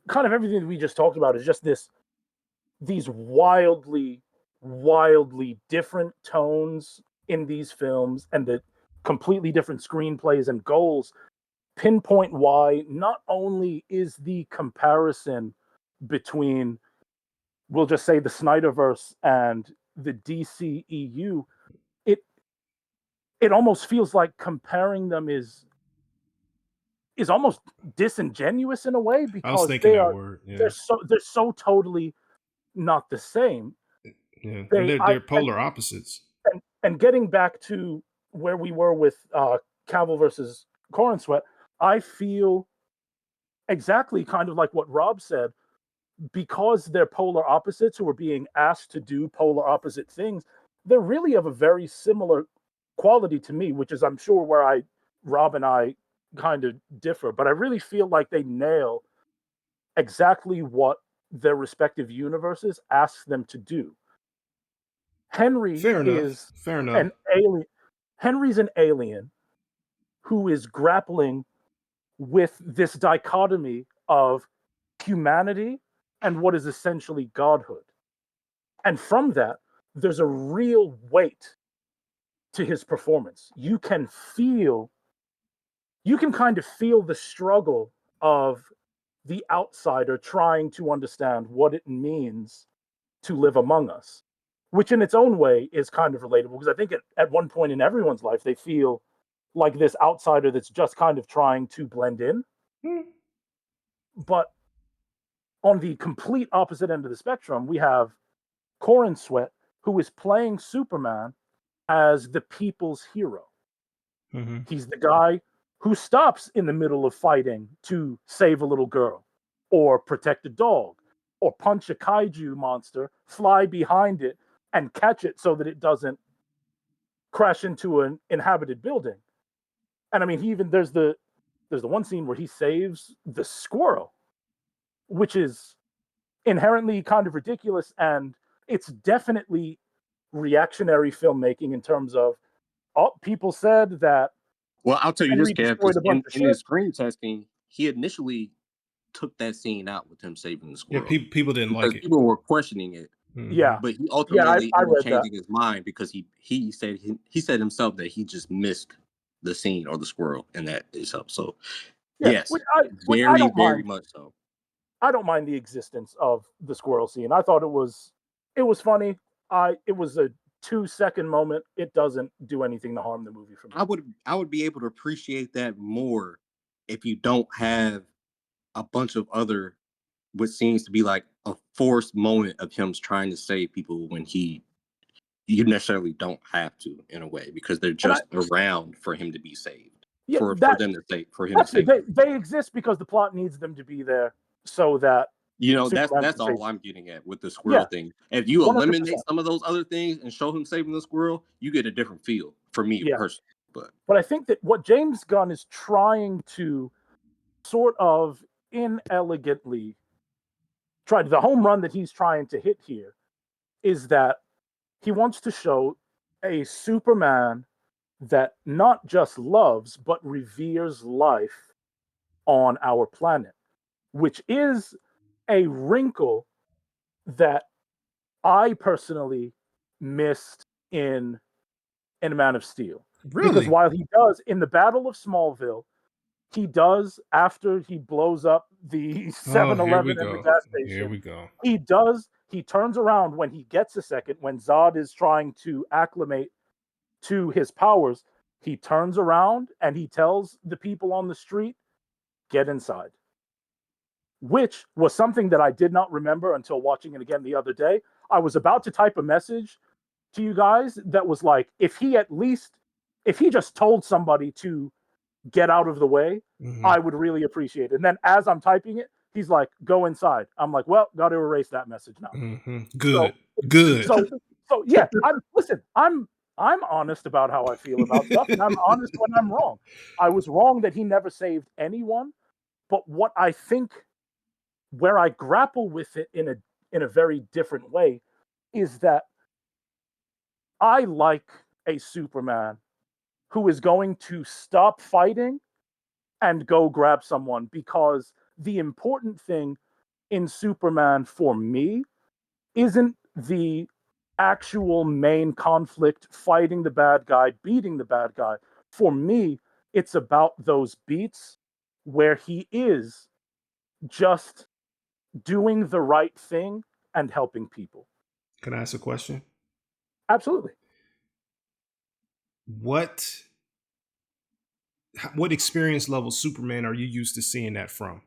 Speaker 1: kind of everything that we just talked about is just these wildly different tones in these films, and the completely different screenplays and goals pinpoint why not only is the comparison between, we'll just say, the Snyderverse and the DCEU, it almost feels like comparing them is almost disingenuous in a way,
Speaker 2: I was
Speaker 1: because
Speaker 2: thinking that word. Yeah.
Speaker 1: they're so totally not the same.
Speaker 2: Yeah, and they're polar opposites.
Speaker 1: And getting back to where we were with Cavill versus Corin Sweat, I feel exactly kind of like what Rob said, because they're polar opposites who are being asked to do polar opposite things. They're really of a very similar quality to me, which is, I'm sure, where Rob and I kind of differ. But I really feel like they nail exactly what their respective universes ask them to do. Henry is
Speaker 2: Fair enough.
Speaker 1: an alien. Henry's an alien who is grappling with this dichotomy of humanity and what is essentially godhood. And from that, there's a real weight to his performance. You can kind of feel the struggle of the outsider trying to understand what it means to live among us, which in its own way is kind of relatable, because I think at one point in everyone's life, they feel like this outsider that's just kind of trying to blend in. But on the complete opposite end of the spectrum, we have Corin Sweat, who is playing Superman as the people's hero. He's the guy who stops in the middle of fighting to save a little girl, or protect a dog, or punch a kaiju monster, fly behind it, and catch it so that it doesn't crash into an inhabited building. And I mean, there's the one scene where he saves the squirrel, which is inherently kind of ridiculous, and it's definitely reactionary filmmaking in terms of, people said that.
Speaker 3: Well, I'll tell you this,
Speaker 1: Henry
Speaker 3: Kev,
Speaker 1: destroyed
Speaker 3: because
Speaker 1: a bunch of
Speaker 3: in his
Speaker 1: ships.
Speaker 3: screen testing, he initially took that scene out with him saving the
Speaker 2: Yeah,
Speaker 3: squirrel.
Speaker 2: people didn't like it.
Speaker 3: People were questioning it.
Speaker 1: Yeah,
Speaker 3: But he ultimately
Speaker 1: I
Speaker 3: ended up
Speaker 1: read
Speaker 3: changing his mind, because he said himself that he just missed the scene or the squirrel in that itself. So yes,
Speaker 1: which I
Speaker 3: very,
Speaker 1: don't
Speaker 3: very
Speaker 1: mind.
Speaker 3: much so.
Speaker 1: I don't mind the existence of the squirrel scene. I thought it was funny. It was a 2-second moment. It doesn't do anything to harm the movie for me.
Speaker 3: I would be able to appreciate that more if you don't have a bunch of other what seems to be like a forced moment of him trying to save people when you necessarily don't have to, in a way, because they're just around for him to be saved.
Speaker 1: Yeah,
Speaker 3: for them to save for him to save
Speaker 1: it. They exist because the plot needs them to be there, so that Superman
Speaker 3: that's
Speaker 1: can save
Speaker 3: all I'm getting at with the squirrel thing. If you
Speaker 1: 100%.
Speaker 3: eliminate some of those other things and show him saving the squirrel, you get a different feel for me personally. But
Speaker 1: I think that what James Gunn is trying to sort of inelegantly the home run that he's trying to hit here is that he wants to show a Superman that not just loves but reveres life on our planet, which is a wrinkle that I personally missed in Man of Steel. Because
Speaker 2: Really?
Speaker 1: while he does in the Battle of Smallville, he does after he blows up the
Speaker 2: Oh, here
Speaker 1: 7-Eleven
Speaker 2: we
Speaker 1: and the
Speaker 2: go.
Speaker 1: gas
Speaker 2: Here
Speaker 1: station,
Speaker 2: we go.
Speaker 1: he turns around when he gets a second, when Zod is trying to acclimate to his powers, he turns around and he tells the people on the street, get inside. Which was something that I did not remember until watching it again the other day. I was about to type a message to you guys that was like, if he just told somebody to get out of the way,
Speaker 2: Mhm.
Speaker 1: I would really appreciate it. And then as I'm typing it, he's like, go inside. I'm like, well, got to erase that message now.
Speaker 2: Good.
Speaker 1: So,
Speaker 2: Good.
Speaker 1: so yeah, I'm honest about how I feel about stuff, and I'm honest when I'm wrong. I was wrong that he never saved anyone, but what I think, where I grapple with it in a very different way, is that I like a Superman who is going to stop fighting and go grab someone, because the important thing in Superman for me isn't the actual main conflict, fighting the bad guy, beating the bad guy. For me, it's about those beats where he is just doing the right thing and helping people.
Speaker 2: Can I ask a question?
Speaker 1: Absolutely.
Speaker 2: What what experience level Superman are you used to seeing that from?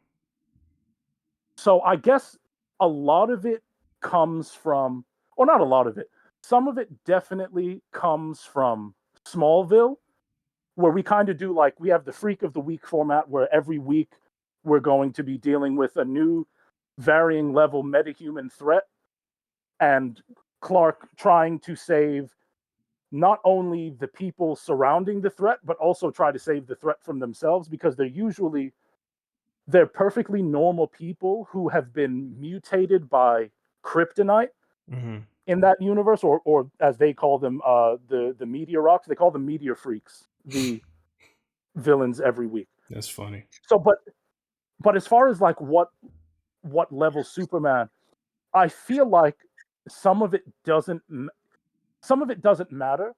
Speaker 1: So I guess a lot of it comes from, or not a lot of it, some of it definitely comes from Smallville, where we kind of do like, we have the Freak of the Week format where every week we're going to be dealing with a new varying level metahuman threat, and Clark trying to save not only the people surrounding the threat, but also try to save the threat from themselves, because they're perfectly normal people who have been mutated by kryptonite
Speaker 2: Mhm.
Speaker 1: in that universe, or as they call them, the meteor rocks. They call them meteor freaks, the villains every week.
Speaker 2: That's funny.
Speaker 1: So, but as far as like what level Superman, I feel like some of it doesn't some of it doesn't matter.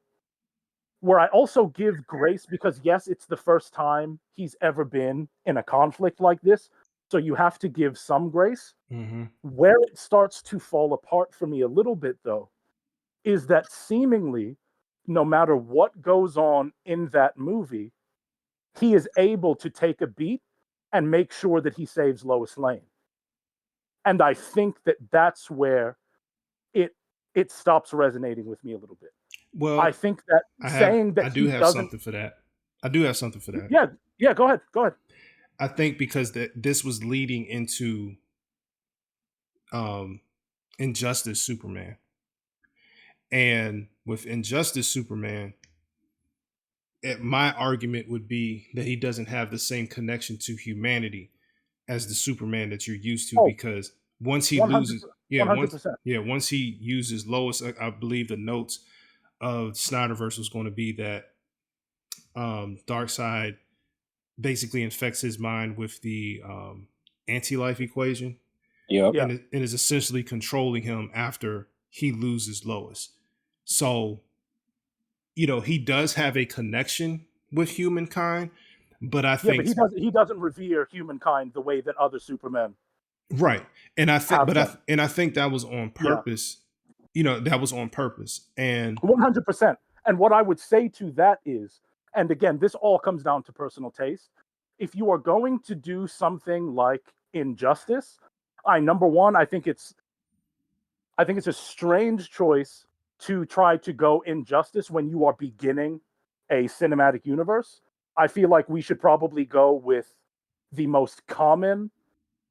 Speaker 1: Where I also give grace, because yes, it's the first time he's ever been in a conflict like this, so you have to give some grace.
Speaker 2: Mhm.
Speaker 1: Where it starts to fall apart for me a little bit, though, is that seemingly, no matter what goes on in that movie, he is able to take a beat and make sure that he saves Lois Lane. And I think that that's where it it stops resonating with me a little bit. I
Speaker 2: Well,
Speaker 1: think that saying
Speaker 2: I
Speaker 1: that
Speaker 2: do
Speaker 1: he
Speaker 2: have
Speaker 1: doesn't.
Speaker 2: something for that. I do have something for that.
Speaker 1: Yeah, yeah. Go ahead.
Speaker 2: I think because this was leading into um Injustice Superman. And with Injustice Superman, my argument would be that he doesn't have the same connection to humanity as the Superman that you're used to,
Speaker 1: Oh,
Speaker 2: because once he
Speaker 1: 100,
Speaker 2: loses,
Speaker 1: 100%.
Speaker 2: once he uses Lois, I believe the notes of Snyderverse was going to be that Darkseid basically infects his mind with the anti-life equation,
Speaker 3: Yep.
Speaker 1: Yeah,
Speaker 2: and is essentially controlling him after he loses Lois. So, he does have a connection with humankind, but I
Speaker 1: yeah, but
Speaker 2: think
Speaker 1: he doesn't revere humankind the way that other Supermen
Speaker 2: right, and I think,
Speaker 1: have been.
Speaker 2: and I think that was on
Speaker 1: Yeah,
Speaker 2: purpose. That was on purpose, and
Speaker 1: 100%. And what I would say to that is, and again, this all comes down to personal taste. If you are going to do something like Injustice, number one, I think it's a strange choice to try to go Injustice when you are beginning a cinematic universe. I feel like we should probably go with the most common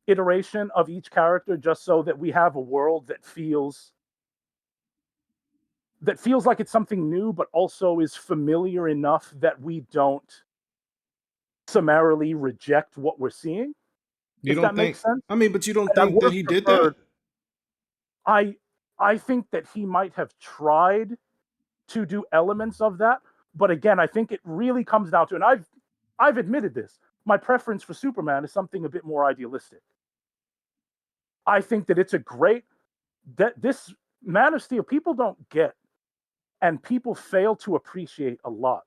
Speaker 1: iteration of each character, just so that we have a world that feels like it's something new, but also is familiar enough that we don't summarily reject what we're seeing,
Speaker 2: you
Speaker 1: if
Speaker 2: don't
Speaker 1: that makes
Speaker 2: think.
Speaker 1: sense.
Speaker 2: I mean, but you don't
Speaker 1: And I
Speaker 2: think
Speaker 1: would
Speaker 2: that
Speaker 1: have
Speaker 2: he did that.
Speaker 1: preferred. I I think that he might have tried to do elements of that, but again, I think it really comes down to, and I've admitted this. My preference for Superman is something a bit more idealistic. I think that it's a great, that this Man of Steel, people don't get And people fail to appreciate a lot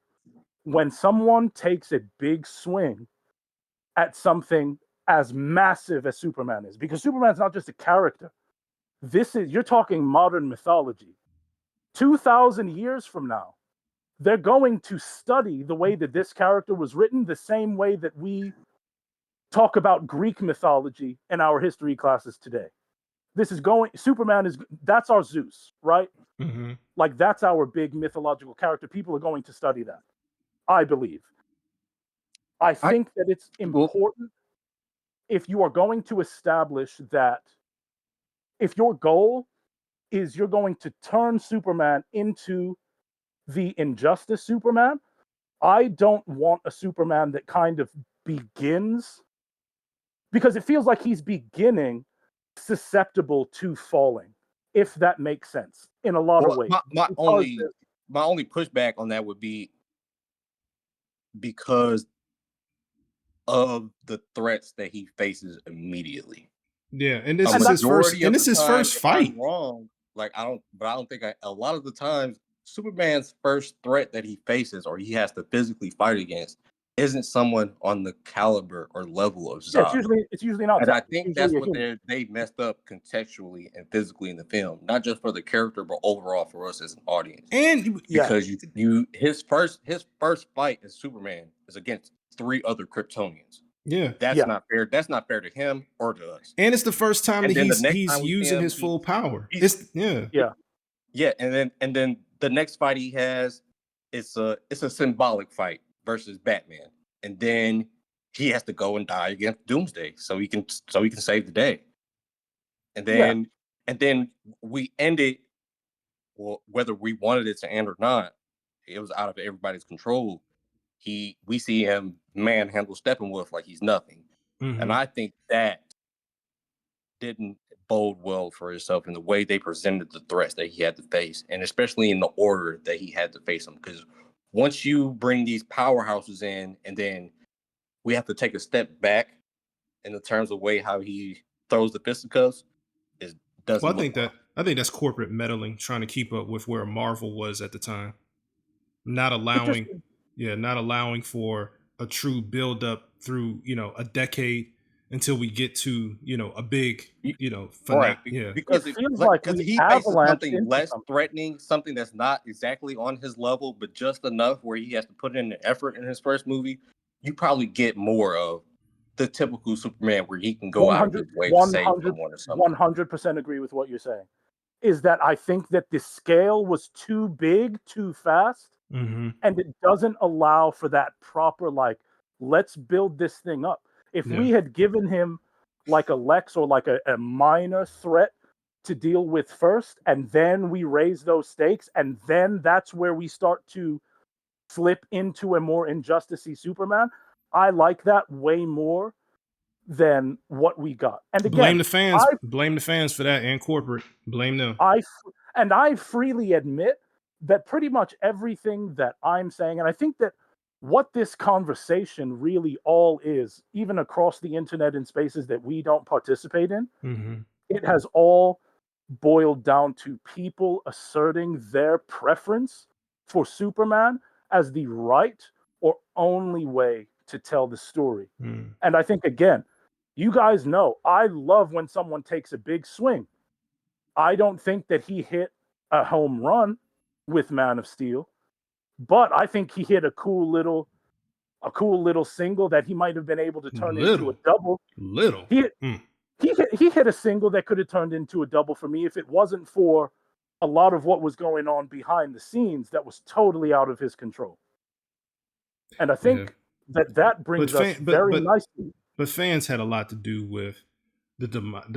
Speaker 1: when someone takes a big swing at something as massive as Superman is, because Superman's not just a character. You're talking modern mythology. 2,000 years from now, they're going to study the way that this character was written the same way that we talk about Greek mythology in our history classes today. That's our Zeus, right?
Speaker 2: Mm-hmm.
Speaker 1: Like, that's our big mythological character. People are going to study that, I believe. I think that it's important if you are going to establish that if your goal is you're going to turn Superman into the Injustice Superman, I don't want a Superman that kind of begins, because it feels like he's beginning susceptible to falling, if that makes sense, in a lot of ways.
Speaker 3: My only pushback on that would be because of the threats that he faces immediately.
Speaker 2: Yeah, and this is his first fight.
Speaker 3: I'm wrong. Like, I don't think a lot of the times Superman's first threat that he faces or he has to physically fight against isn't someone on the caliber or level of Zod.
Speaker 1: Yeah, it's usually not.
Speaker 3: And I think that's what they messed up contextually and physically in the film, not just for the character, but overall for us as an audience.
Speaker 2: And
Speaker 3: because his first fight as Superman is against 3 other Kryptonians.
Speaker 2: Yeah,
Speaker 3: that's not fair. That's not fair to him or to us.
Speaker 2: And it's the first time that he's using his full power.
Speaker 3: Yeah, and then the next fight he has, it's a symbolic fight versus Batman, and then he has to go and die against Doomsday so he can save the day. And then we end it. Well, whether we wanted it to end or not, it was out of everybody's control. We see him manhandle Steppenwolf like he's nothing. Mm-hmm. And I think that didn't bode well for himself in the way they presented the threats that he had to face, and especially in the order that he had to face them. Because once you bring these powerhouses in, and then we have to take a step back in the terms of way how he throws the fisticuffs, it doesn't.
Speaker 2: Well, I think that's corporate meddling, trying to keep up with where Marvel was at the time, not allowing for a true build up through a decade until we get to a big
Speaker 3: right. Because he faces something less threatening, something that's not exactly on his level, but just enough where he has to put in an effort in his first movie. You probably get more of the typical Superman where he can go out of his way to save someone or something.
Speaker 1: 100% agree with what you're saying. Is that I think that the scale was too big, too fast,
Speaker 2: mm-hmm.
Speaker 1: and it doesn't allow for that proper, like, let's build this thing up. If we had given him like a Lex or like a minor threat to deal with first, and then we raise those stakes, and then that's where we start to slip into a more injustice-y Superman, I like that way more than what we got. And again,
Speaker 2: blame the fans for that, and corporate. Blame them.
Speaker 1: I freely admit that pretty much everything that I'm saying, and I think that what this conversation really all is, even across the internet in spaces that we don't participate in,
Speaker 2: mm-hmm.
Speaker 1: it has all boiled down to people asserting their preference for Superman as the right or only way to tell the story.
Speaker 2: Mm.
Speaker 1: And I think, again, you guys know, I love when someone takes a big swing. I don't think that he hit a home run with Man of Steel, but I think he hit a cool little single that he might have been able to turn into a double. He hit a single that could have turned into a double for me if it wasn't for a lot of what was going on behind the scenes that was totally out of his control. And I think that brings us very nicely.
Speaker 2: But fans had a lot to do with the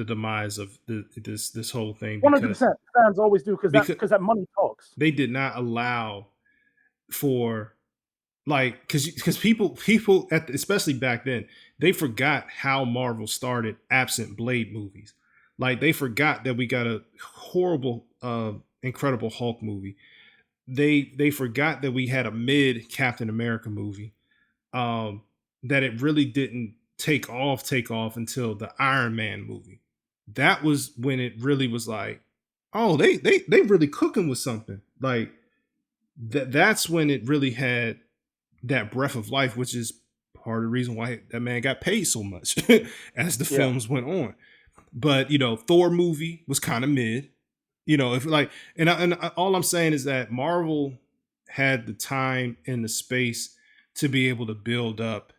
Speaker 2: demise of this whole thing.
Speaker 1: 100%. Fans always do because that money talks.
Speaker 2: They did not allow for, like, because people especially back then, they forgot how Marvel started absent Blade movies. Like, they forgot that we got a horrible Incredible Hulk movie. They forgot that we had a mid Captain America movie. That it really didn't take off until the Iron Man movie. That was when it really was like, oh, they really cooking with something. Like, that's when it really had that breath of life, which is part of the reason why that man got paid so much as the
Speaker 1: Yeah.
Speaker 2: films went on. But Thor movie was kind of mid. If like, and all I'm saying is that Marvel had the time and the space to be able to build up,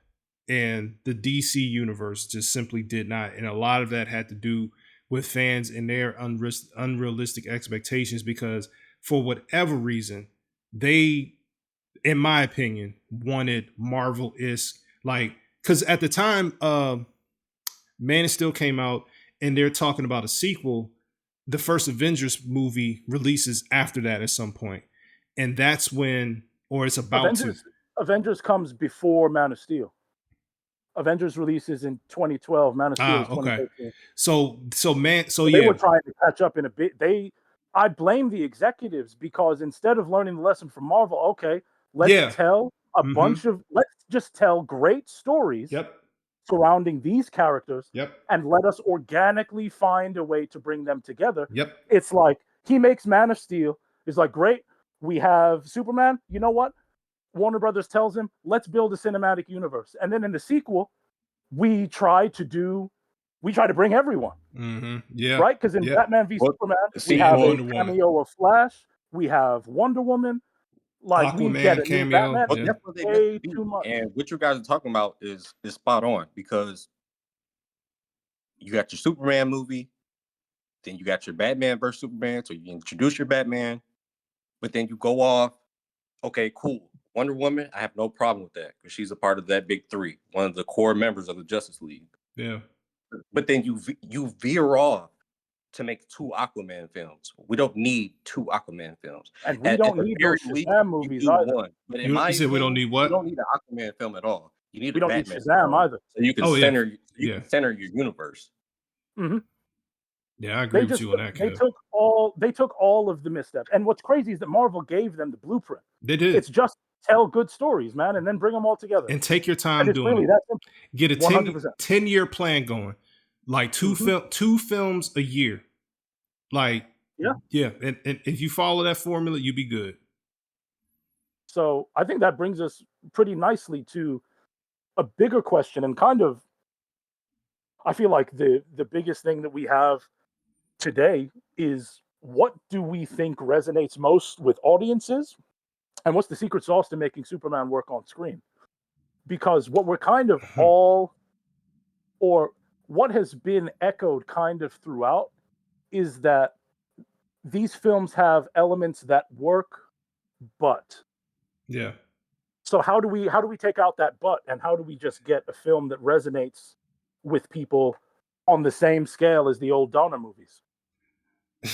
Speaker 2: and the DC universe just simply did not. And a lot of that had to do with fans and their unrealistic expectations, because for whatever reason, they, in my opinion, wanted Marvel-esque, like, because at the time, Man of Steel came out, and they're talking about a sequel. The first Avengers movie releases after that at some point, and that's when, or it's about
Speaker 1: Avengers comes before Man of Steel. Avengers releases in 2012. Man of Steel is
Speaker 2: okay.
Speaker 1: 2013.
Speaker 2: So
Speaker 1: They were trying to catch up in a bit. I blame the executives, because instead of learning the lesson from Marvel, okay, let's just tell great stories
Speaker 2: Yep.
Speaker 1: surrounding these characters,
Speaker 2: Yep.
Speaker 1: and let us organically find a way to bring them together.
Speaker 2: Yep.
Speaker 1: It's like he makes Man of Steel. It's like, great, we have Superman. You know what? Warner Brothers tells him, let's build a cinematic universe. And then in the sequel, we try to bring everyone.
Speaker 2: Mm-hmm. Yeah.
Speaker 1: Right? Because in Batman v Superman, we have a cameo of Flash. We have Wonder Woman. Like, we get a new Batman.
Speaker 3: But that's what they way too much. And what you guys are talking about is spot on, because you got your Superman movie, then you got your Batman versus Superman, so you introduce your Batman, but then you go off, okay, cool. Wonder Woman, I have no problem with that, because she's a part of that big three, one of the core members of the Justice League.
Speaker 2: Yeah.
Speaker 3: But then you veer off to make 2 Aquaman films. We don't need 2 Aquaman films.
Speaker 1: And we don't need those Shazam movies either.
Speaker 3: One. But in my opinion,
Speaker 2: we don't need what?
Speaker 3: You don't need an Aquaman film at all. You need
Speaker 1: we
Speaker 3: a
Speaker 1: don't
Speaker 3: Batman
Speaker 1: need Shazam
Speaker 3: film,
Speaker 1: either.
Speaker 3: so you can can center your universe.
Speaker 1: Mm-hmm.
Speaker 2: Yeah, I agree with you on that.
Speaker 1: They took all of the missteps. And what's crazy is that Marvel gave them the blueprint.
Speaker 2: They did.
Speaker 1: It's just tell good stories, man, and then bring them all together.
Speaker 2: And take your time doing
Speaker 1: really
Speaker 2: it.
Speaker 1: That simple.
Speaker 2: Get a 10-year plan going. Like two films a year. Like, yeah. And if you follow that formula, you'll be good.
Speaker 1: So I think that brings us pretty nicely to a bigger question, and kind of, I feel like the biggest thing that we have today is, what do we think resonates most with audiences, and what's the secret sauce to making Superman work on screen? Because what we're kind of all, or what has been echoed kind of throughout, is that these films have elements that work, but so how do we take out that but, and how do we just get a film that resonates with people on the same scale as the old Donner movies?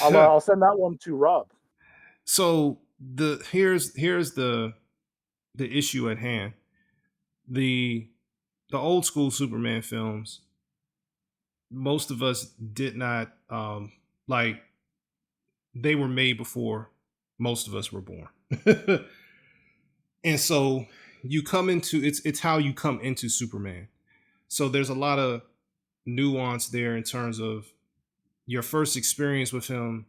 Speaker 1: I'll send that one to Rob.
Speaker 2: So here's the issue at hand. The old school Superman films, most of us did not like. They were made before most of us were born. And so you come into it's how you come into Superman. So there's a lot of nuance there in terms of your first experience with him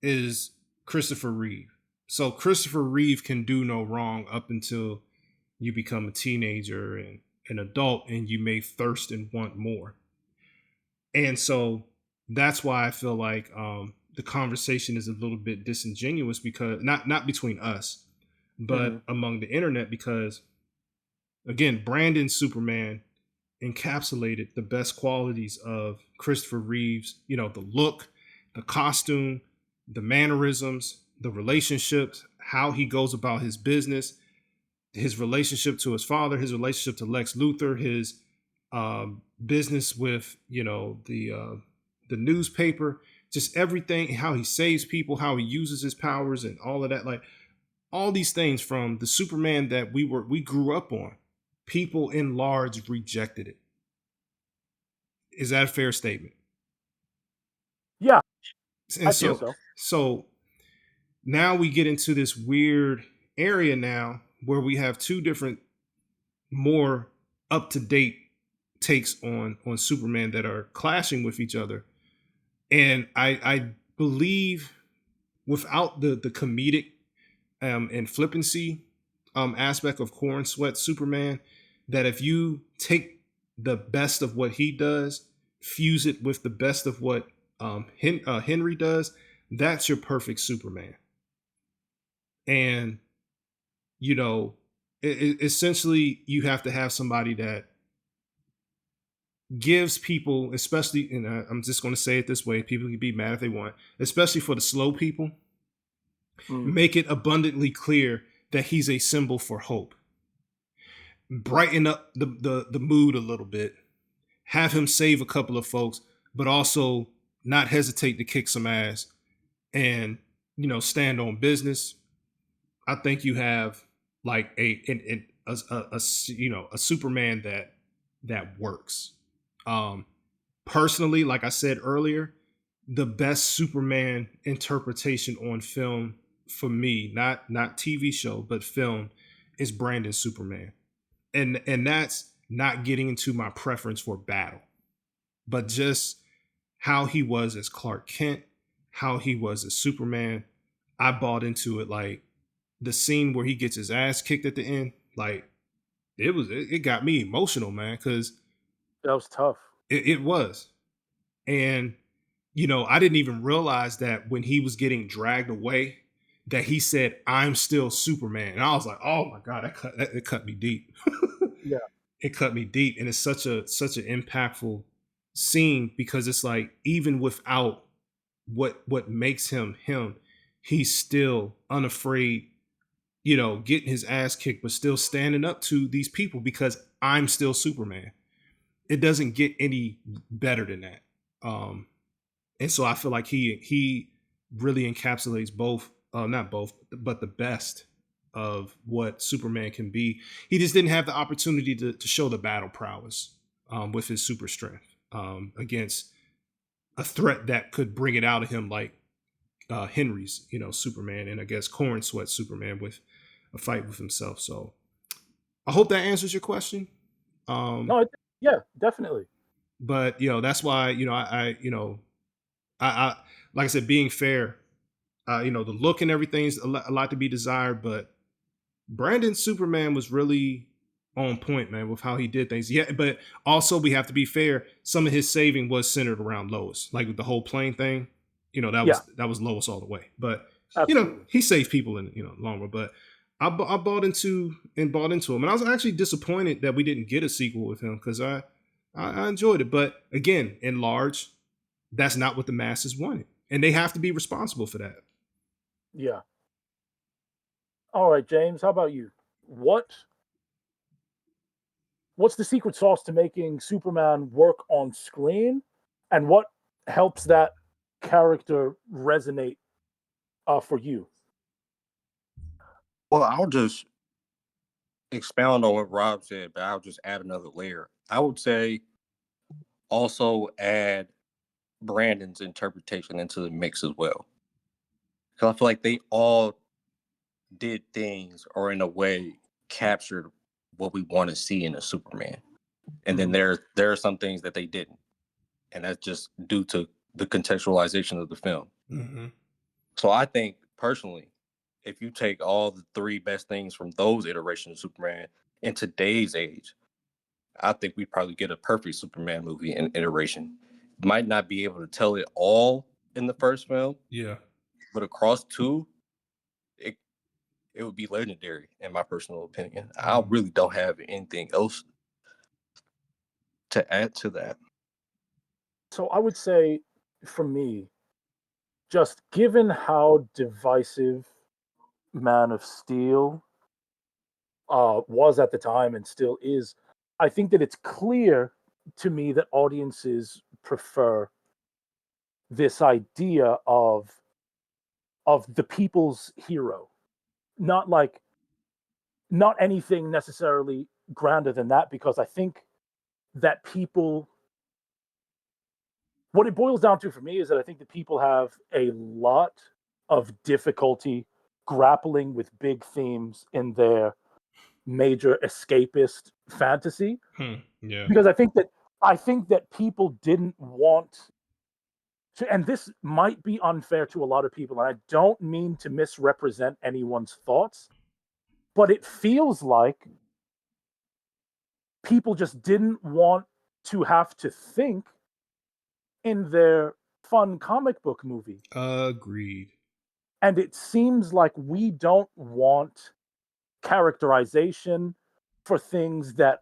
Speaker 2: is Christopher Reeve. So Christopher Reeve can do no wrong up until you become a teenager and an adult, and you may thirst and want more. And so that's why I feel like the conversation is a little bit disingenuous, because not between us, but among the internet, because again, Brandon's Superman encapsulated the best qualities of Christopher Reeve's, the look, the costume, the mannerisms, the relationships, how he goes about his business, his relationship to his father, his relationship to Lex Luthor, his business with, the newspaper, just everything, how he saves people, how he uses his powers and all of that. Like, all these things from the Superman that we grew up on, people in large rejected it. Is that a fair statement?
Speaker 1: Yeah,
Speaker 2: I feel so. So now we get into this weird area now where we have 2 different, more up-to-date takes on Superman that are clashing with each other. And I believe without the comedic and flippancy aspect of Corn Sweat Superman, that if you take the best of what he does, fuse it with the best of what Henry does, that's your perfect Superman. And you know, essentially, you have to have somebody that gives people, especially, and I'm just going to say it this way, people can be mad if they want, especially for the slow people, make it abundantly clear that he's a symbol for hope. Brighten up the mood a little bit, have him save a couple of folks, but also not hesitate to kick some ass and, you know, stand on business. I think you have like a you know, a Superman that works. Personally, like I said earlier, the best Superman interpretation on film for me, not TV show, but film, is Brandon's Superman. And that's not getting into my preference for battle, but just how he was as Clark Kent, how he was as Superman. I bought into it. Like the scene where he gets his ass kicked at the end, like it got me emotional, man, because
Speaker 1: that was tough.
Speaker 2: It was. And, you know, I didn't even realize that when he was getting dragged away, that he said, "I'm still Superman." And I was like, oh my God, it cut me deep.
Speaker 1: Yeah.
Speaker 2: It cut me deep. And it's such an impactful scene, because it's like, even without what makes him him, he's still unafraid, you know, getting his ass kicked, but still standing up to these people because I'm still Superman. It doesn't get any better than that. And so I feel like he really encapsulates both, not both, but the best of what Superman can be. He just didn't have the opportunity to show the battle prowess with his super strength against a threat that could bring it out of him, like Henry's, you know, Superman, and I guess Corn Sweat Superman with a fight with himself. So I hope that answers your question.
Speaker 1: No, yeah, definitely.
Speaker 2: But you know, that's why, you know, I like I said, being fair, you know, the look and everything's a lot to be desired, but Brandon's Superman was really on point, man, with how he did things. Yeah, but also we have to be fair. Some of his saving was centered around Lois, like with the whole plane thing. You know, that was Lois all the way. But
Speaker 1: Absolutely.
Speaker 2: you know, he saved people in, you know, long run. But I bought into him, and I was actually disappointed that we didn't get a sequel with him, because I enjoyed it. But again, in large, that's not what the masses wanted, and they have to be responsible for that.
Speaker 1: Yeah. All right, James, how about you? What's the secret sauce to making Superman work on screen, and what helps that character resonate for you?
Speaker 3: Well, I'll just expound on what Rob said, but I'll just add another layer. I would say also add Brandon's interpretation into the mix as well. Because I feel like they all did things, or in a way captured what we want to see in a Superman. And then there are some things that they didn't. And that's just due to the contextualization of the film.
Speaker 2: Mm-hmm.
Speaker 3: So I think personally, if you take all the three best things from those iterations of Superman in today's age, I think we probably get a perfect Superman movie in iteration. Might not be able to tell it all in the first film.
Speaker 2: Yeah.
Speaker 3: But across two, it would be legendary, in my personal opinion. I really don't have anything else to add to that.
Speaker 1: So I would say, for me, just given how divisive Man of Steel was at the time and still is, I think that it's clear to me that audiences prefer this idea of the people's hero, not like not anything necessarily grander than that, because I think that people, what it boils down to for me is that I think that people have a lot of difficulty grappling with big themes in their major escapist fantasy.
Speaker 2: Yeah.
Speaker 1: Because I think that people didn't want and this might be unfair to a lot of people, and I don't mean to misrepresent anyone's thoughts, but it feels like people just didn't want to have to think in their fun comic book movie.
Speaker 2: Agreed.
Speaker 1: And it seems like we don't want characterization for things that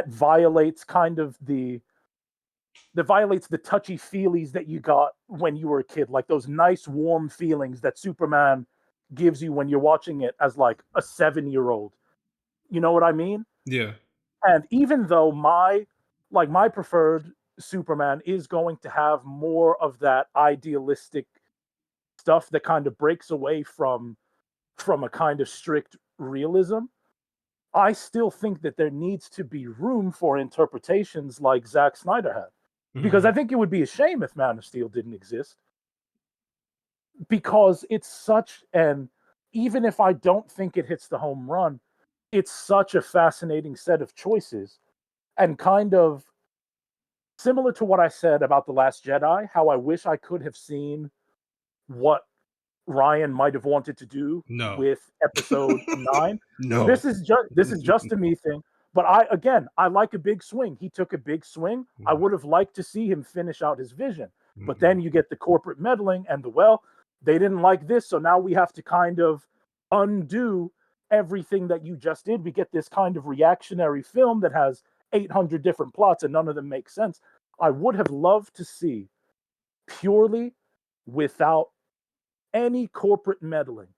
Speaker 1: violates kind of that violates the touchy feelies that you got when you were a kid, like those nice warm feelings that Superman gives you when you're watching it as like a 7-year-old. You know what I mean?
Speaker 2: Yeah.
Speaker 1: And even though my preferred Superman is going to have more of that idealistic stuff that kind of breaks away from a kind of strict realism, I still think that there needs to be room for interpretations like Zack Snyder had. Because I think it would be a shame if Man of Steel didn't exist. Because it's such an, even if I don't think it hits the home run, it's such a fascinating set of choices, and kind of similar to what I said about The Last Jedi, how I wish I could have seen what Ryan might have wanted to do
Speaker 2: No.
Speaker 1: with episode 9.
Speaker 2: No.
Speaker 1: This is just a me thing. But I like a big swing. He took a big swing. I would have liked to see him finish out his vision. But then you get the corporate meddling and they didn't like this, so now we have to kind of undo everything that you just did. We get this kind of reactionary film that has 800 different plots and none of them make sense. I would have loved to see, purely without any corporate meddling,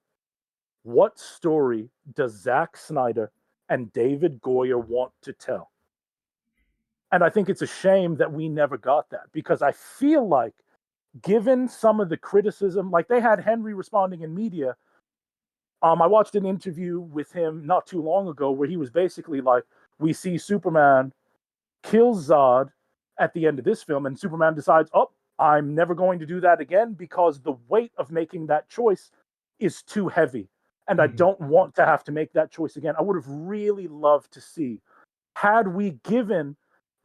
Speaker 1: what story does Zack Snyder and David Goyer want to tell? And I think it's a shame that we never got that, because I feel like, given some of the criticism, like they had Henry responding in media. I watched an interview with him not too long ago where he was basically like, we see Superman kill Zod at the end of this film, and Superman decides, oh, I'm never going to do that again because the weight of making that choice is too heavy. And I don't want to have to make that choice again. I would have really loved to see, had we given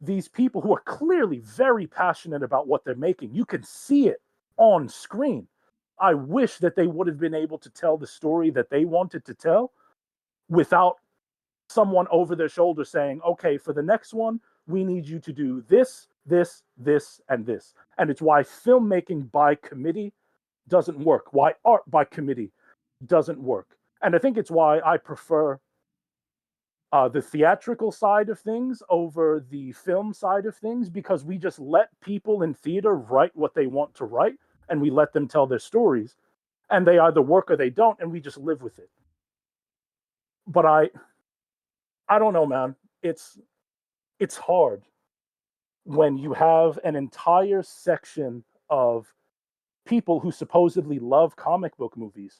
Speaker 1: these people who are clearly very passionate about what they're making, you can see it on screen. I wish that they would have been able to tell the story that they wanted to tell without someone over their shoulder saying, okay, for the next one, we need you to do this, this, this, and this. And it's why filmmaking by committee doesn't work, why art by committee doesn't work. And I think it's why I prefer the theatrical side of things over the film side of things, because we just let people in theater write what they want to write, and we let them tell their stories, and they either work or they don't, and we just live with it. But I don't know, man. It's hard when you have an entire section of people who supposedly love comic book movies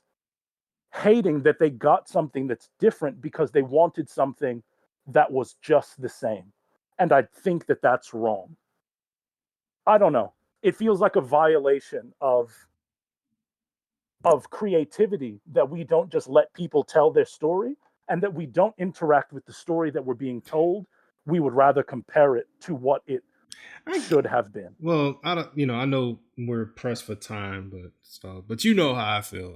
Speaker 1: hating that they got something that's different because they wanted something that was just the same. And I think that that's wrong. I don't know. It feels like a violation of creativity that we don't just let people tell their story, and that we don't interact with the story that we're being told. We would rather compare it to what it should have been.
Speaker 2: Well, I don't, I know we're pressed for time, but you know how I feel.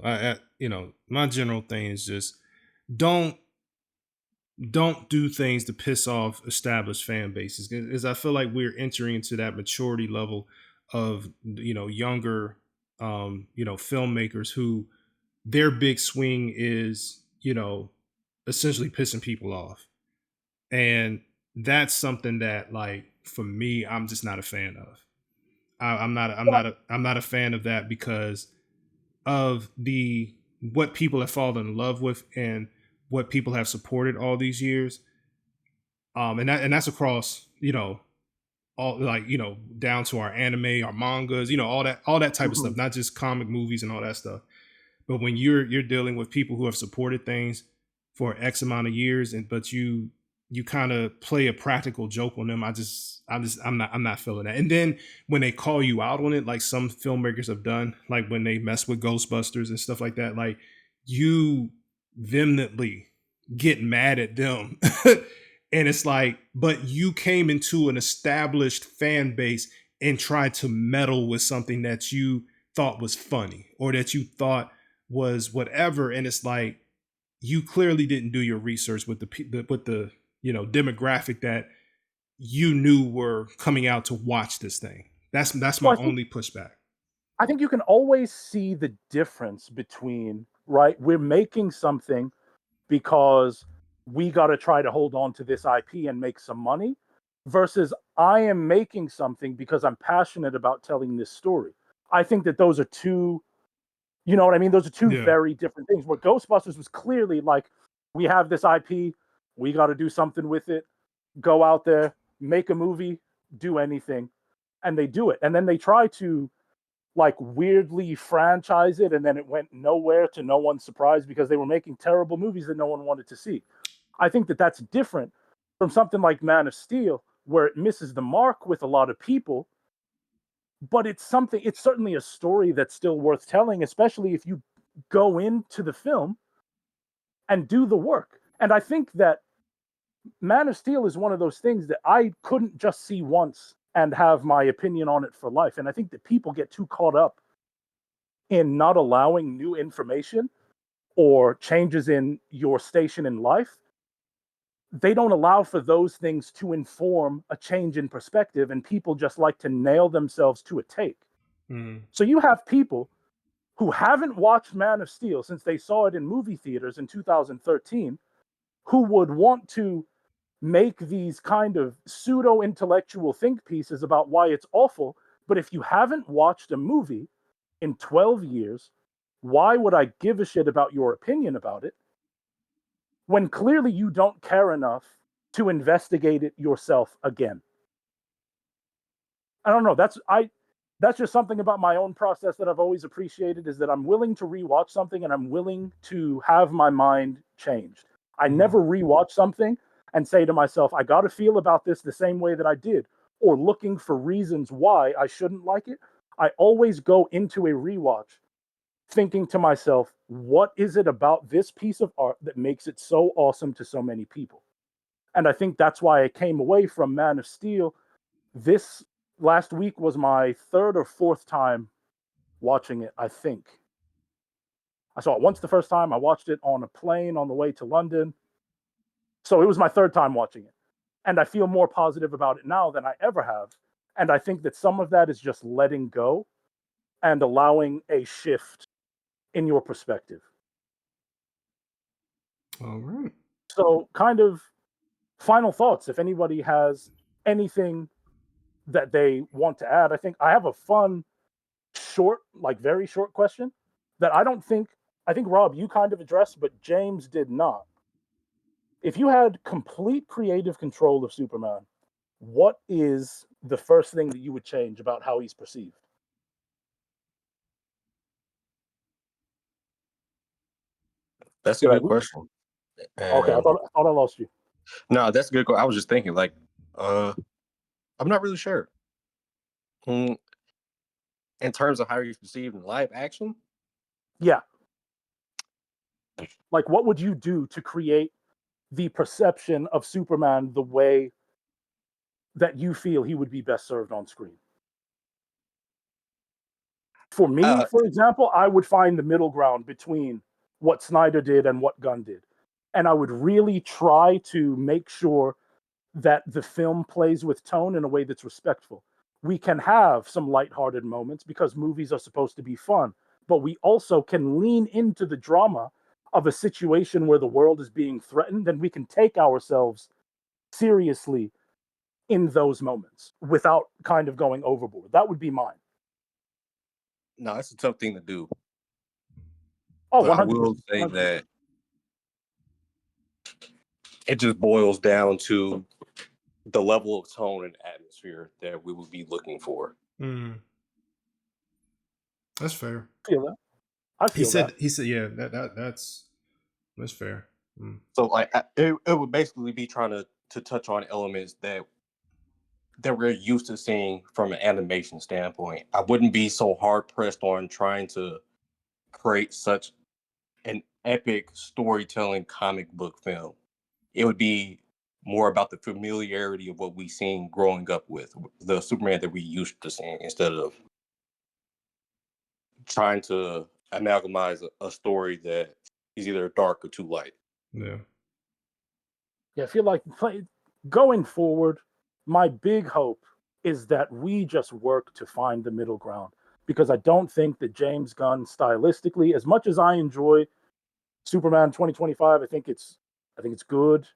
Speaker 2: My general thing is just don't do things to piss off established fan bases. Because I feel like we're entering into that maturity level of younger filmmakers who their big swing is essentially pissing people off, and that's something that, like, for me, I'm just not a fan of. I'm not a fan of that because of what people have fallen in love with and what people have supported all these years. And that's across, all, like, down to our anime, our mangas, all that type of stuff, not just comic movies and all that stuff. But when you're dealing with people who have supported things for X amount of years, but you kind of play a practical joke on them, I'm not feeling that. And then when they call you out on it, like some filmmakers have done, like when they mess with Ghostbusters and stuff like that, like, you vehemently get mad at them. And it's like, but you came into an established fan base and try to meddle with something that you thought was funny or that you thought was whatever. And it's like, you clearly didn't do your research with the demographic that you knew were coming out to watch this thing. That's my only pushback.
Speaker 1: I think you can always see the difference between, right, we're making something because we got to try to hold on to this IP and make some money, versus I am making something because I'm passionate about telling this story. I think that those are two, you know what I mean? Those are two very different things. Where Ghostbusters was clearly like, we have this IP, we got to do something with it, go out there, make a movie, do anything. And they do it. And then they try to like weirdly franchise it, and then it went nowhere, to no one's surprise, because they were making terrible movies that no one wanted to see. I think that that's different from something like Man of Steel, where it misses the mark with a lot of people, but it's certainly a story that's still worth telling, especially if you go into the film and do the work. And I think that Man of Steel is one of those things that I couldn't just see once and have my opinion on it for life. And I think that people get too caught up in not allowing new information or changes in your station in life. They don't allow for those things to inform a change in perspective, and people just like to nail themselves to a take. So you have people who haven't watched Man of Steel since they saw it in movie theaters in 2013, who would want to make these kind of pseudo intellectual think pieces about why it's awful. But if you haven't watched a movie in 12 years, why would I give a shit about your opinion about it when clearly you don't care enough to investigate it yourself again? I don't know. That's just something about my own process that I've always appreciated, is that I'm willing to rewatch something and I'm willing to have my mind changed. I never rewatch something and say to myself, I got to feel about this the same way that I did, or looking for reasons why I shouldn't like it. I always go into a rewatch thinking to myself, what is it about this piece of art that makes it so awesome to so many people? And I think that's why I came away from Man of Steel. This last week was my third or fourth time watching it, I think. I saw it once the first time. I watched it on a plane on the way to London. So it was my third time watching it. And I feel more positive about it now than I ever have. And I think that some of that is just letting go and allowing a shift in your perspective.
Speaker 2: All right.
Speaker 1: So, kind of final thoughts. If anybody has anything that they want to add, I think I have a fun, short, like very short question that I think Rob, you kind of addressed, but James did not. If you had complete creative control of Superman, what is the first thing that you would change about how he's perceived?
Speaker 3: That's a
Speaker 1: Did I
Speaker 3: good
Speaker 1: lose?
Speaker 3: question.
Speaker 1: Okay,
Speaker 3: And
Speaker 1: I thought I lost you.
Speaker 3: no, that's a good question. I was just thinking, like, I'm not really sure. Hmm, in terms of how he's perceived in live action,
Speaker 1: Yeah. Like, what would you do to create the perception of Superman the way that you feel he would be best served on screen? For me,
Speaker 3: uh,
Speaker 1: for example, I would find the middle ground between what Snyder did and what Gunn did. And I would really try to make sure that the film plays with tone in a way that's respectful. We can have some lighthearted moments because movies are supposed to be fun, but we also can lean into the drama of a situation where the world is being threatened, and we can take ourselves seriously in those moments without kind of going overboard. That would be mine.
Speaker 3: no, it's a tough thing to do.
Speaker 1: Oh,
Speaker 3: But I
Speaker 1: 100%.
Speaker 3: will say
Speaker 1: 100%.
Speaker 3: that it just boils down to the level of tone and atmosphere that we would be looking for.
Speaker 2: That's fair.
Speaker 1: I feel that. I feel that.
Speaker 2: He said, yeah, that's fair.
Speaker 3: So, like, it would basically be trying to touch on elements that we're used to seeing from an animation standpoint. I wouldn't be so hard pressed on trying to create such an epic storytelling comic book film. It would be more about the familiarity of what we seen growing up with the Superman that we used to seeing, instead of trying to amalgamize a story that is either dark or too light.
Speaker 2: Yeah.
Speaker 1: Yeah, I feel like going forward, my big hope is that we just work to find the middle ground, because I don't think that James Gunn stylistically, as much as I enjoy Superman 2025, I think it's good.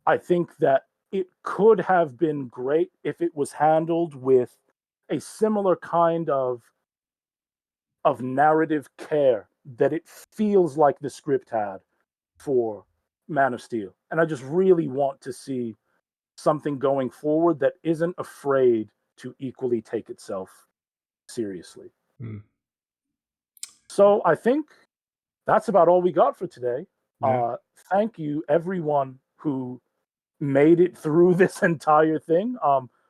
Speaker 1: I think that it could have been great if it was handled with a similar kind of narrative care that it feels like the script had for Man of Steel. And I just really want to see something going forward that isn't afraid to equally take itself seriously.
Speaker 2: Mm.
Speaker 1: So I think that's about all we got for today.
Speaker 2: Yeah.
Speaker 1: Thank you, everyone who made it through this entire thing.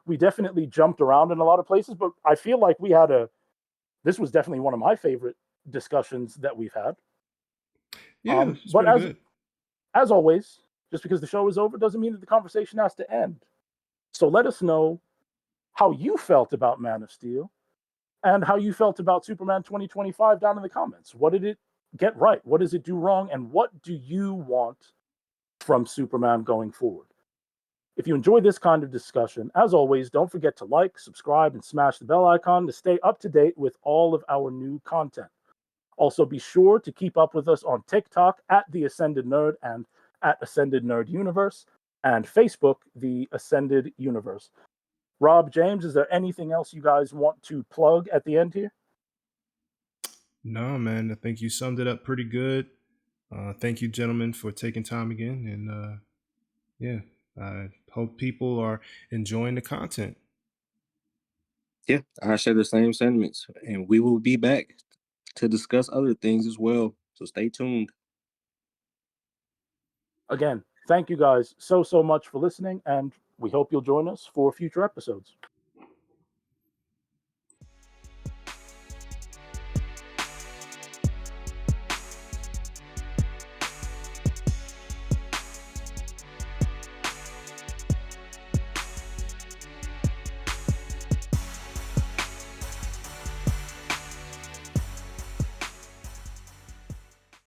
Speaker 1: We definitely jumped around in a lot of places, but I feel like this was definitely one of my favorite discussions that we've had.
Speaker 2: Yeah, it's
Speaker 1: But
Speaker 2: pretty good.
Speaker 1: as always, just because the show is over doesn't mean that the conversation has to end. So let us know how you felt about Man of Steel and how you felt about Superman 2025 down in the comments. What did it get right? What does it do wrong? And what do you want from Superman going forward? If you enjoy this kind of discussion, as always, don't forget to like, subscribe, and smash the bell icon to stay up to date with all of our new content. Also, be sure to keep up with us on TikTok at The Ascended Nerd and at Ascended Nerd Universe, and Facebook, The Ascended Universe. Rob, James, is there anything else you guys want to plug at the end here?
Speaker 2: No, man, I think you summed it up pretty good. Thank you, gentlemen, for taking time again. And yeah, I hope people are enjoying the content.
Speaker 3: Yeah, I share the same sentiments, and we will be back to discuss other things as well. So stay tuned.
Speaker 1: Again, thank you guys so much for listening, and we hope you'll join us for future episodes.